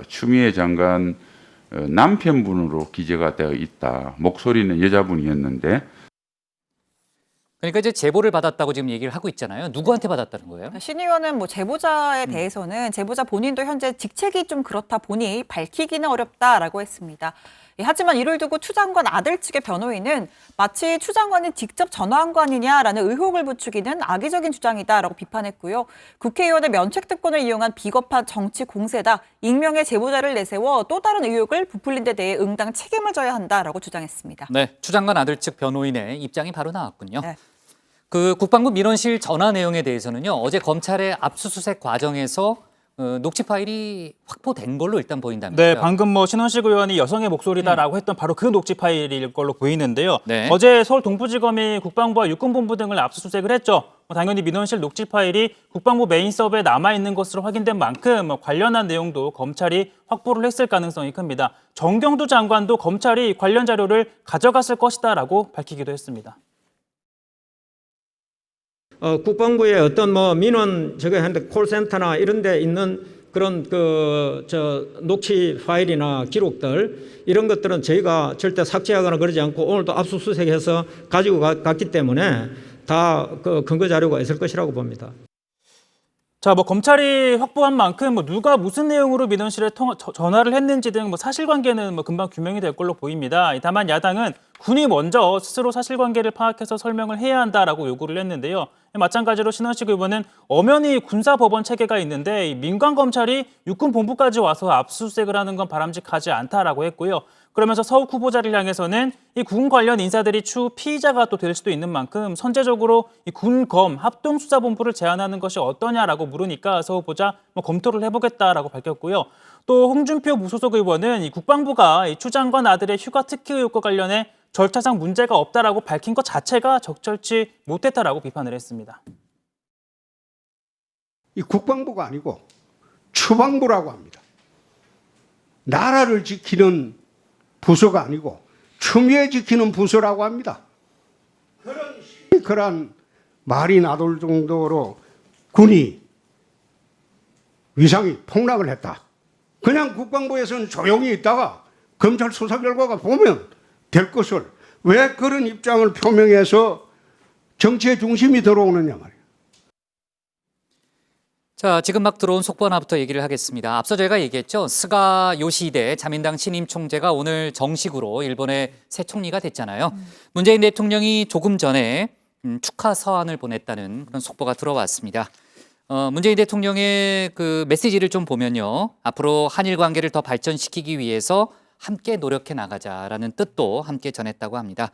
추미애 장관 남편분으로 기재가 되어 있다. 목소리는 여자분이었는데. 그러니까 이제 제보를 받았다고 지금 얘기를 하고 있잖아요. 누구한테 받았다는 거예요? 신 의원은 제보자에 대해서는 제보자 본인도 현재 직책이 좀 그렇다 보니 밝히기는 어렵다라고 했습니다. 하지만 이를 두고 추 장관 아들 측의 변호인은 마치 추 장관이 직접 전화한 거 아니냐라는 의혹을 부추기는 악의적인 주장이다라고 비판했고요. 국회의원의 면책특권을 이용한 비겁한 정치 공세다. 익명의 제보자를 내세워 또 다른 의혹을 부풀린 데 대해 응당 책임을 져야 한다라고 주장했습니다. 네, 추 장관 아들 측 변호인의 입장이 바로 나왔군요. 네. 그 국방부 민원실 전화 내용에 대해서는요. 어제 검찰의 압수수색 과정에서 녹취 파일이 확보된 걸로 일단 보인다면서요. 네, 방금 신원식 의원이 여성의 목소리다라고 했던 바로 그 녹취 파일일 걸로 보이는데요. 네. 어제 서울 동부지검이 국방부와 육군본부 등을 압수수색을 했죠. 당연히 민원실 녹취 파일이 국방부 메인 서버에 남아있는 것으로 확인된 만큼 관련한 내용도 검찰이 확보를 했을 가능성이 큽니다. 정경두 장관도 검찰이 관련 자료를 가져갔을 것이다라고 밝히기도 했습니다. 국방부의 어떤 민원 콜센터나 이런 데 있는 그런 녹취 파일이나 기록들 이런 것들은 저희가 절대 삭제하거나 그러지 않고 오늘도 압수수색해서 가지고 갔기 때문에 다 그 근거 자료가 있을 것이라고 봅니다. 자, 뭐 검찰이 확보한 만큼 뭐 누가 무슨 내용으로 민원실에 전화를 했는지 등 뭐 사실관계는 뭐 금방 규명이 될 걸로 보입니다. 다만 야당은 군이 먼저 스스로 사실관계를 파악해서 설명을 해야 한다라고 요구를 했는데요. 마찬가지로 신원식 의원은 엄연히 군사법원 체계가 있는데 이 민간 검찰이 육군 본부까지 와서 압수수색을 하는 건 바람직하지 않다라고 했고요. 그러면서 서욱 후보자를 향해서는 이 군 관련 인사들이 추후 피의자가 또 될 수도 있는 만큼 선제적으로 이 군검 합동수사본부를 제안하는 것이 어떠냐라고 물으니까 서 후보자 뭐 검토를 해보겠다라고 밝혔고요. 또 홍준표 무소속 의원은 이 국방부가 이 추 장관 아들의 휴가 특혜 의혹과 관련해 절차상 문제가 없다라고 밝힌 것 자체가 적절치 못했다라고 비판을 했습니다. 이 국방부가 아니고 추방부라고 합니다. 나라를 지키는 부서가 아니고 추미애 지키는 부서라고 합니다. 그런 말이 나돌 정도로 군이 위상이 폭락을 했다. 그냥 국방부에서는 조용히 있다가 검찰 수사 결과가 보면 될 것을 왜 그런 입장을 표명해서 정치의 중심이 들어오느냐 말이에요. 자, 지금 막 들어온 속보 하나부터 얘기를 하겠습니다. 앞서 저희가 얘기했죠. 스가 요시히데 자민당 신임 총재가 오늘 정식으로 일본의 새 총리가 됐잖아요. 문재인 대통령이 조금 전에 축하 서한을 보냈다는 그런 속보가 들어왔습니다. 문재인 대통령의 그 메시지를 좀 보면요. 앞으로 한일 관계를 더 발전시키기 위해서 함께 노력해 나가자라는 뜻도 함께 전했다고 합니다.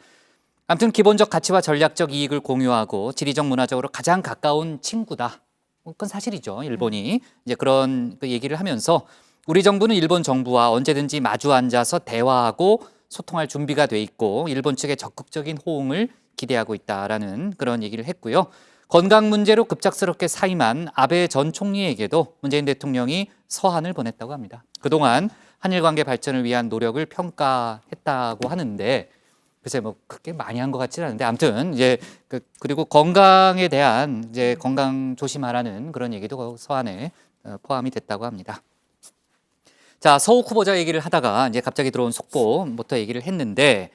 아무튼 기본적 가치와 전략적 이익을 공유하고 지리적 문화적으로 가장 가까운 친구다. 그건 사실이죠. 일본이 이제 그런 그 얘기를 하면서 우리 정부는 일본 정부와 언제든지 마주 앉아서 대화하고 소통할 준비가 돼 있고 일본 측의 적극적인 호응을 기대하고 있다라는 그런 얘기를 했고요. 건강 문제로 급작스럽게 사임한 아베 전 총리에게도 문재인 대통령이 서한을 보냈다고 합니다. 그동안 한일 관계 발전을 위한 노력을 평가했다고 하는데 글쎄 뭐 그렇게 많이 한 것 같지는 않은데 아무튼 이제 그리고 건강에 대한 이제 건강 조심하라는 그런 얘기도 서한에 포함이 됐다고 합니다. 자, 서욱 후보자 얘기를 하다가 이제 갑자기 들어온 속보부터 얘기를 했는데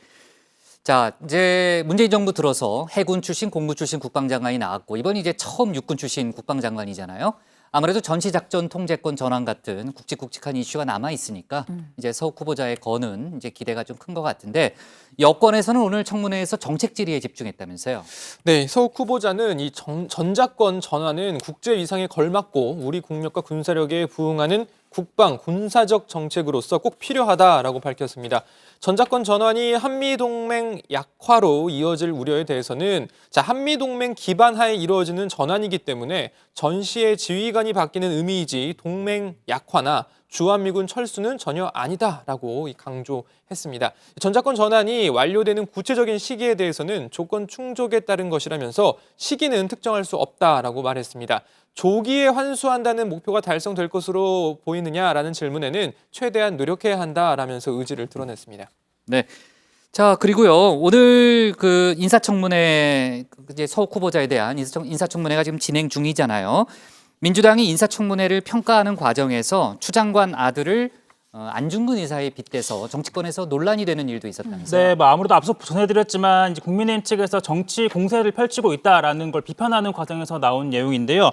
자, 이제 문재인 정부 들어서 해군 출신, 공무 출신 국방장관이 나왔고 이번이 이제 처음 육군 출신 국방장관이잖아요. 아무래도 전시작전 통제권 전환 같은 굵직굵직한 이슈가 남아 있으니까 이제 서욱 후보자의 건은 이제 기대가 좀 큰 것 같은데 여권에서는 오늘 청문회에서 정책 질의에 집중했다면서요? 네, 서욱 후보자는 이 전자권 전환은 국제 위상에 걸맞고 우리 국력과 군사력에 부응하는 국방, 군사적 정책으로서 꼭 필요하다라고 밝혔습니다. 전자권 전환이 한미동맹 약화로 이어질 우려에 대해서는 한미동맹 기반 하에 이루어지는 전환이기 때문에 전시의 지휘관이 바뀌는 의미이지 동맹 약화나 주한미군 철수는 전혀 아니다라고 강조했습니다. 전자권 전환이 완료되는 구체적인 시기에 대해서는 조건 충족에 따른 것이라면서 시기는 특정할 수 없다라고 말했습니다. 조기에 환수한다는 목표가 달성될 것으로 보이느냐라는 질문에는 최대한 노력해야 한다라면서 의지를 드러냈습니다. 네. 자, 그리고요. 오늘 그 인사청문회 이제 서욱 후보자에 대한 인사청문회가 지금 진행 중이잖아요. 민주당이 인사청문회를 평가하는 과정에서 추 장관 아들을 안중근 의사에 빗대서 정치권에서 논란이 되는 일도 있었다면서요? 네, 뭐 아무래도 앞서 전해드렸지만 이제 국민의힘 측에서 정치 공세를 펼치고 있다라는 걸 비판하는 과정에서 나온 내용인데요.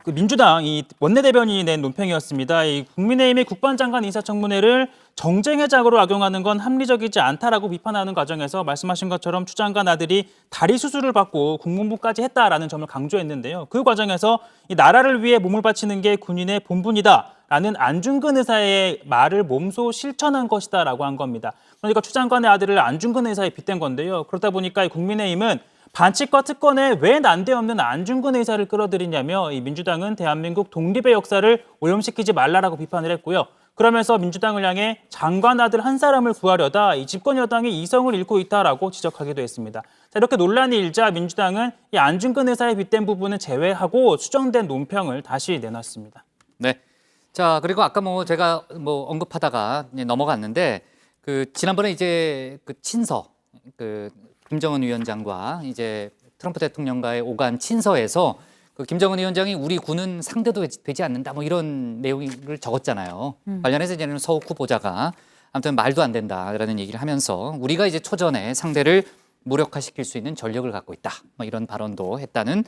민주당 이 원내대변인이 낸 논평이었습니다. 이 국민의힘이 국방장관 인사청문회를 정쟁의 장으로 악용하는 건 합리적이지 않다라고 비판하는 과정에서 말씀하신 것처럼 추 장관 아들이 다리 수술을 받고 국문부까지 했다라는 점을 강조했는데요. 그 과정에서 이 나라를 위해 몸을 바치는 게 군인의 본분이다. 라는 안중근 의사의 말을 몸소 실천한 것이다라고 한 겁니다. 그러니까 추 장관의 아들을 안중근 의사에 빗댄 건데요. 그러다 보니까 국민의힘은 반칙과 특권에 왜 난데없는 안중근 의사를 끌어들이냐며 이 민주당은 대한민국 독립의 역사를 오염시키지 말라라고 비판을 했고요. 그러면서 민주당을 향해 장관 아들 한 사람을 구하려다 이 집권 여당이 이성을 잃고 있다라고 지적하기도 했습니다. 자, 이렇게 논란이 일자 민주당은 이 안중근 의사에 빗댄 부분을 제외하고 수정된 논평을 다시 내놨습니다. 네. 자, 그리고 아까 제가 언급하다가 넘어갔는데 지난번에 이제 친서 김정은 위원장과 이제 트럼프 대통령과의 오간 친서에서 김정은 위원장이 우리 군은 상대도 되지 않는다 이런 내용을 적었잖아요. 관련해서 이제는 서욱 후보자가 아무튼 말도 안 된다라는 얘기를 하면서 우리가 이제 초전에 상대를 무력화시킬 수 있는 전력을 갖고 있다. 이런 발언도 했다는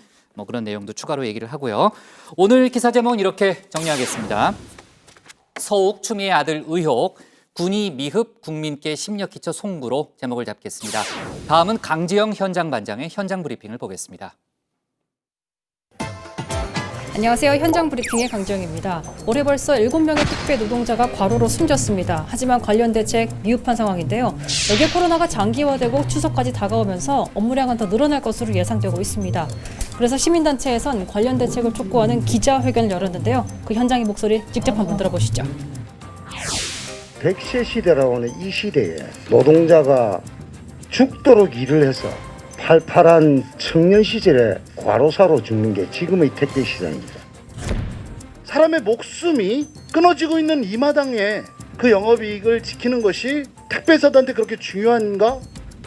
그런 내용도 추가로 얘기를 하고요. 오늘 기사 제목은 이렇게 정리하겠습니다. 서욱 추미애 아들 의혹, 군이 미흡 국민께 심력 끼쳐 송구로 제목을 잡겠습니다. 다음은 강지영 현장 반장의 현장 브리핑을 보겠습니다. 안녕하세요. 현장 브리핑의 강지영입니다. 올해 벌써 7명의 택배 노동자가 과로로 숨졌습니다. 하지만 관련 대책 미흡한 상황인데요. 여기에 코로나가 장기화되고 추석까지 다가오면서 업무량은 더 늘어날 것으로 예상되고 있습니다. 그래서 시민단체에선 관련 대책을 촉구하는 기자회견을 열었는데요. 그 현장의 목소리 직접 한번 들어보시죠. 100세 시대라고 하는 이 시대에 노동자가 죽도록 일을 해서 팔팔한 청년 시절에 과로사로 죽는 게 지금의 택배 시장입니다. 사람의 목숨이 끊어지고 있는 이 마당에 그 영업이익을 지키는 것이 택배사들한테 그렇게 중요한가?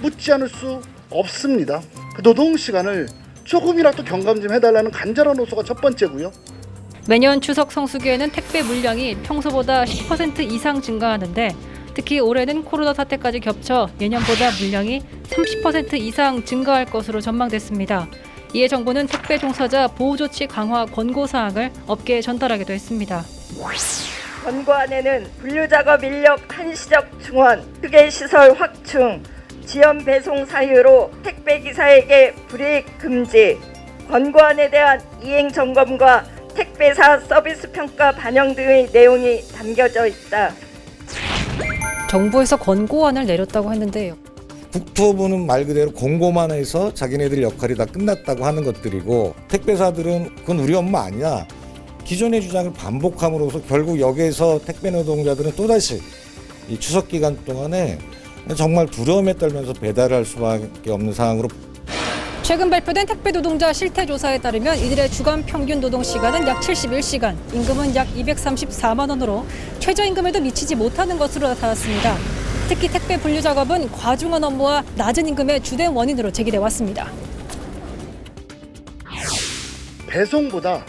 묻지 않을 수 없습니다. 그 노동시간을 조금이라도 경감 좀 해달라는 간절한 호소가 첫 번째고요. 매년 추석 성수기에는 택배 물량이 평소보다 10% 이상 증가하는데 특히 올해는 코로나 사태까지 겹쳐 예년보다 물량이 30% 이상 증가할 것으로 전망됐습니다. 이에 정부는 택배 종사자 보호조치 강화 권고사항을 업계에 전달하기도 했습니다. 권고안에는 분류작업 인력 한시적 충원, 휴게시설 확충, 지연 배송 사유로 택배기사에게 불이익 금지, 권고안에 대한 이행 점검과 택배사 서비스 평가 반영 등의 내용이 담겨져 있다. 정부에서 권고안을 내렸다고 했는데요. 국토부는 말 그대로 공고만 해서 자기네들 역할이 다 끝났다고 하는 것들이고 택배사들은 그건 우리 업무 아니야. 기존의 주장을 반복함으로써 결국 여기에서 택배 노동자들은 또다시 이 추석 기간 동안에 정말 두려움에 떨면서 배달을 할 수밖에 없는 상황으로. 최근 발표된 택배 노동자 실태 조사에 따르면 이들의 주간 평균 노동 시간은 약 71시간, 임금은 약 234만 원으로 최저임금에도 미치지 못하는 것으로 나타났습니다. 특히 택배 분류 작업은 과중한 업무와 낮은 임금의 주된 원인으로 제기돼 왔습니다. 배송보다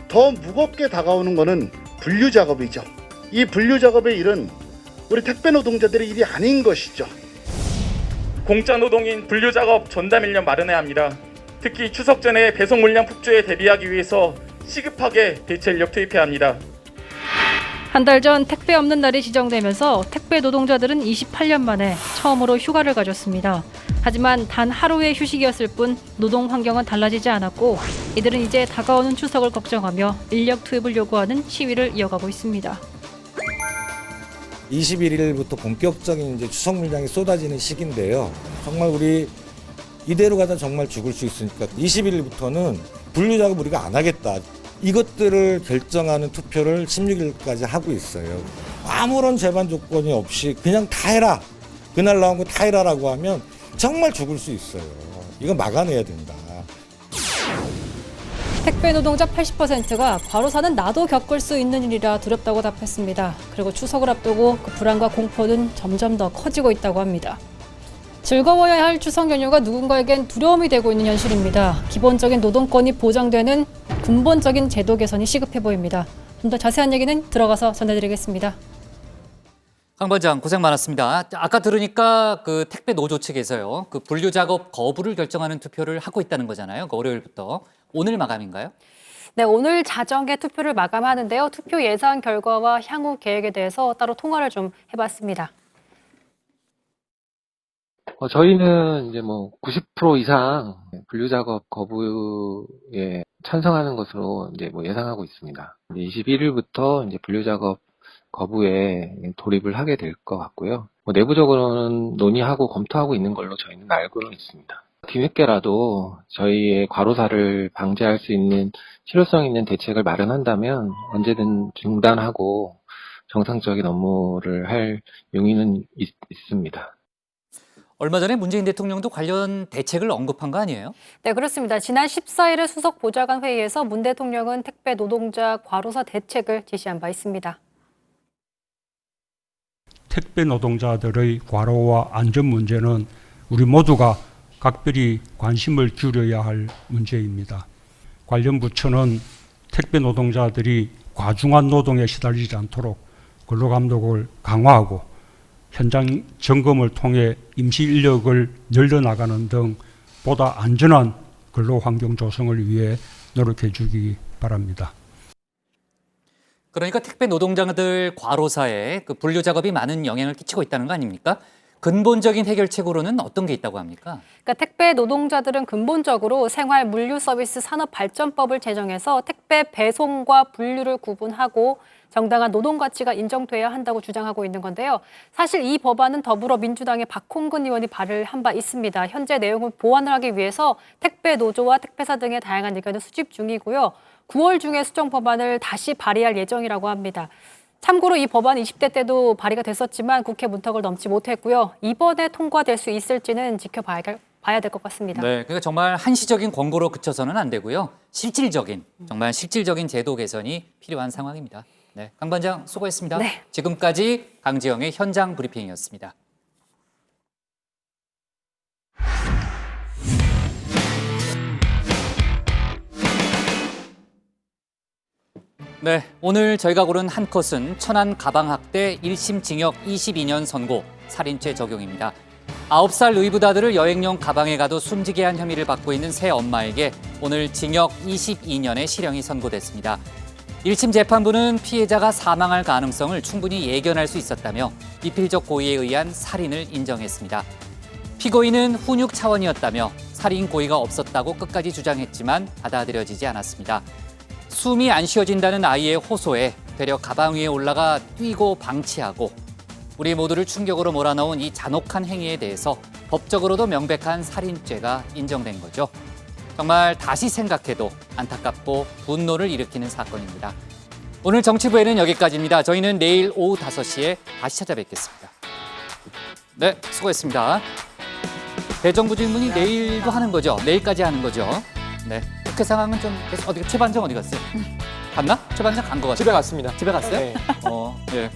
더 무겁게 다가오는 것은 분류 작업이죠. 이 분류 작업의 일은 우리 택배 노동자들의 일이 아닌 것이죠. 공짜 노동인 분류작업 전담 인력 마련해야 합니다. 특히 추석 전에 배송 물량 폭주에 대비하기 위해서 시급하게 대체 인력 투입해야 합니다. 한 달 전 택배 없는 날이 지정되면서 택배 노동자들은 28년 만에 처음으로 휴가를 가졌습니다. 하지만 단 하루의 휴식이었을 뿐 노동 환경은 달라지지 않았고 이들은 이제 다가오는 추석을 걱정하며 인력 투입을 요구하는 시위를 이어가고 있습니다. 21일부터 본격적인 이제 추석 물량이 쏟아지는 시기인데요. 정말 우리 이대로 가다 정말 죽을 수 있으니까 21일부터는 분류 작업 우리가 안 하겠다. 이것들을 결정하는 투표를 16일까지 하고 있어요. 아무런 제반 조건이 없이 그냥 다 해라. 그날 나온 거 다 해라라고 하면 정말 죽을 수 있어요. 이거 막아내야 된다. 택배 노동자 80%가 과로사는 나도 겪을 수 있는 일이라 두렵다고 답했습니다. 그리고 추석을 앞두고 그 불안과 공포는 점점 더 커지고 있다고 합니다. 즐거워야 할 추석 연휴가 누군가에겐 두려움이 되고 있는 현실입니다. 기본적인 노동권이 보장되는 근본적인 제도 개선이 시급해 보입니다. 좀 더 자세한 얘기는 들어가서 전해드리겠습니다. 강 반장 고생 많았습니다. 아까 들으니까 그 택배 노조 측에서요, 그 분류 작업 거부를 결정하는 투표를 하고 있다는 거잖아요. 그 월요일부터. 오늘 마감인가요? 네, 오늘 자정에 투표를 마감하는데요. 투표 예상 결과와 향후 계획에 대해서 따로 통화를 좀 해봤습니다. 저희는 이제 90% 이상 분류 작업 거부에 찬성하는 것으로 이제 예상하고 있습니다. 21일부터 이제 분류 작업 거부에 돌입을 하게 될 것 같고요. 내부적으로는 논의하고 검토하고 있는 걸로 저희는 알고는 있습니다. 뒤늦게라도 저희의 과로사를 방지할 수 있는 실효성 있는 대책을 마련한다면 언제든 중단하고 정상적인 업무를 할 용의는 있습니다. 얼마 전에 문재인 대통령도 관련 대책을 언급한 거 아니에요? 네, 그렇습니다. 지난 14일에 수석 보좌관 회의에서 문 대통령은 택배 노동자 과로사 대책을 제시한 바 있습니다. 택배 노동자들의 과로와 안전 문제는 우리 모두가 각별히 관심을 기울여야 할 문제입니다. 관련 부처는 택배 노동자들이 과중한 노동에 시달리지 않도록 근로감독을 강화하고 현장 점검을 통해 임시 인력을 늘려나가는 등 보다 안전한 근로 환경 조성을 위해 노력해 주기 바랍니다. 그러니까 택배 노동자들 과로사에 그 분류 작업이 많은 영향을 끼치고 있다는 거 아닙니까? 근본적인 해결책으로는 어떤 게 있다고 합니까? 그러니까 택배 노동자들은 근본적으로 생활 물류 서비스 산업 발전법을 제정해서 택배 배송과 분류를 구분하고 정당한 노동 가치가 인정돼야 한다고 주장하고 있는 건데요. 사실 이 법안은 더불어민주당의 박홍근 의원이 발의한 바 있습니다. 현재 내용을 보완을 하기 위해서 택배 노조와 택배사 등의 다양한 의견을 수집 중이고요. 9월 중에 수정 법안을 다시 발의할 예정이라고 합니다. 참고로 이 법안 20대 때도 발의가 됐었지만 국회 문턱을 넘지 못했고요. 이번에 통과될 수 있을지는 지켜봐야 될 것 같습니다. 네, 그러니까 정말 한시적인 권고로 그쳐서는 안 되고요. 정말 실질적인 제도 개선이 필요한 상황입니다. 네, 강 반장 수고했습니다. 네. 지금까지 강지영의 현장 브리핑이었습니다. 네, 오늘 저희가 고른 한 컷은 천안 가방학대 1심 징역 22년 선고, 살인죄 적용입니다. 9살 의붓아들을 여행용 가방에 가둬 숨지게 한 혐의를 받고 있는 새 엄마에게 오늘 징역 22년의 실형이 선고됐습니다. 1심 재판부는 피해자가 사망할 가능성을 충분히 예견할 수 있었다며 미필적 고의에 의한 살인을 인정했습니다. 피고인은 훈육 차원이었다며 살인 고의가 없었다고 끝까지 주장했지만 받아들여지지 않았습니다. 숨이 안 쉬어진다는 아이의 호소에 되려 가방 위에 올라가 뛰고 방치하고 우리 모두를 충격으로 몰아넣은 이 잔혹한 행위에 대해서 법적으로도 명백한 살인죄가 인정된 거죠. 정말 다시 생각해도 안타깝고 분노를 일으키는 사건입니다. 오늘 정치부에는 여기까지입니다. 저희는 내일 오후 5시에 다시 찾아뵙겠습니다. 네, 수고했습니다. 대정부 질문이 내일도 하는 거죠? 내일까지 하는 거죠? 네. 국회 상황은 좀 계속 최반장 어디 갔어요? 갔나? 최반장 간 거 같아요. 집에 갔습니다. 집에 갔어요? 네. 네.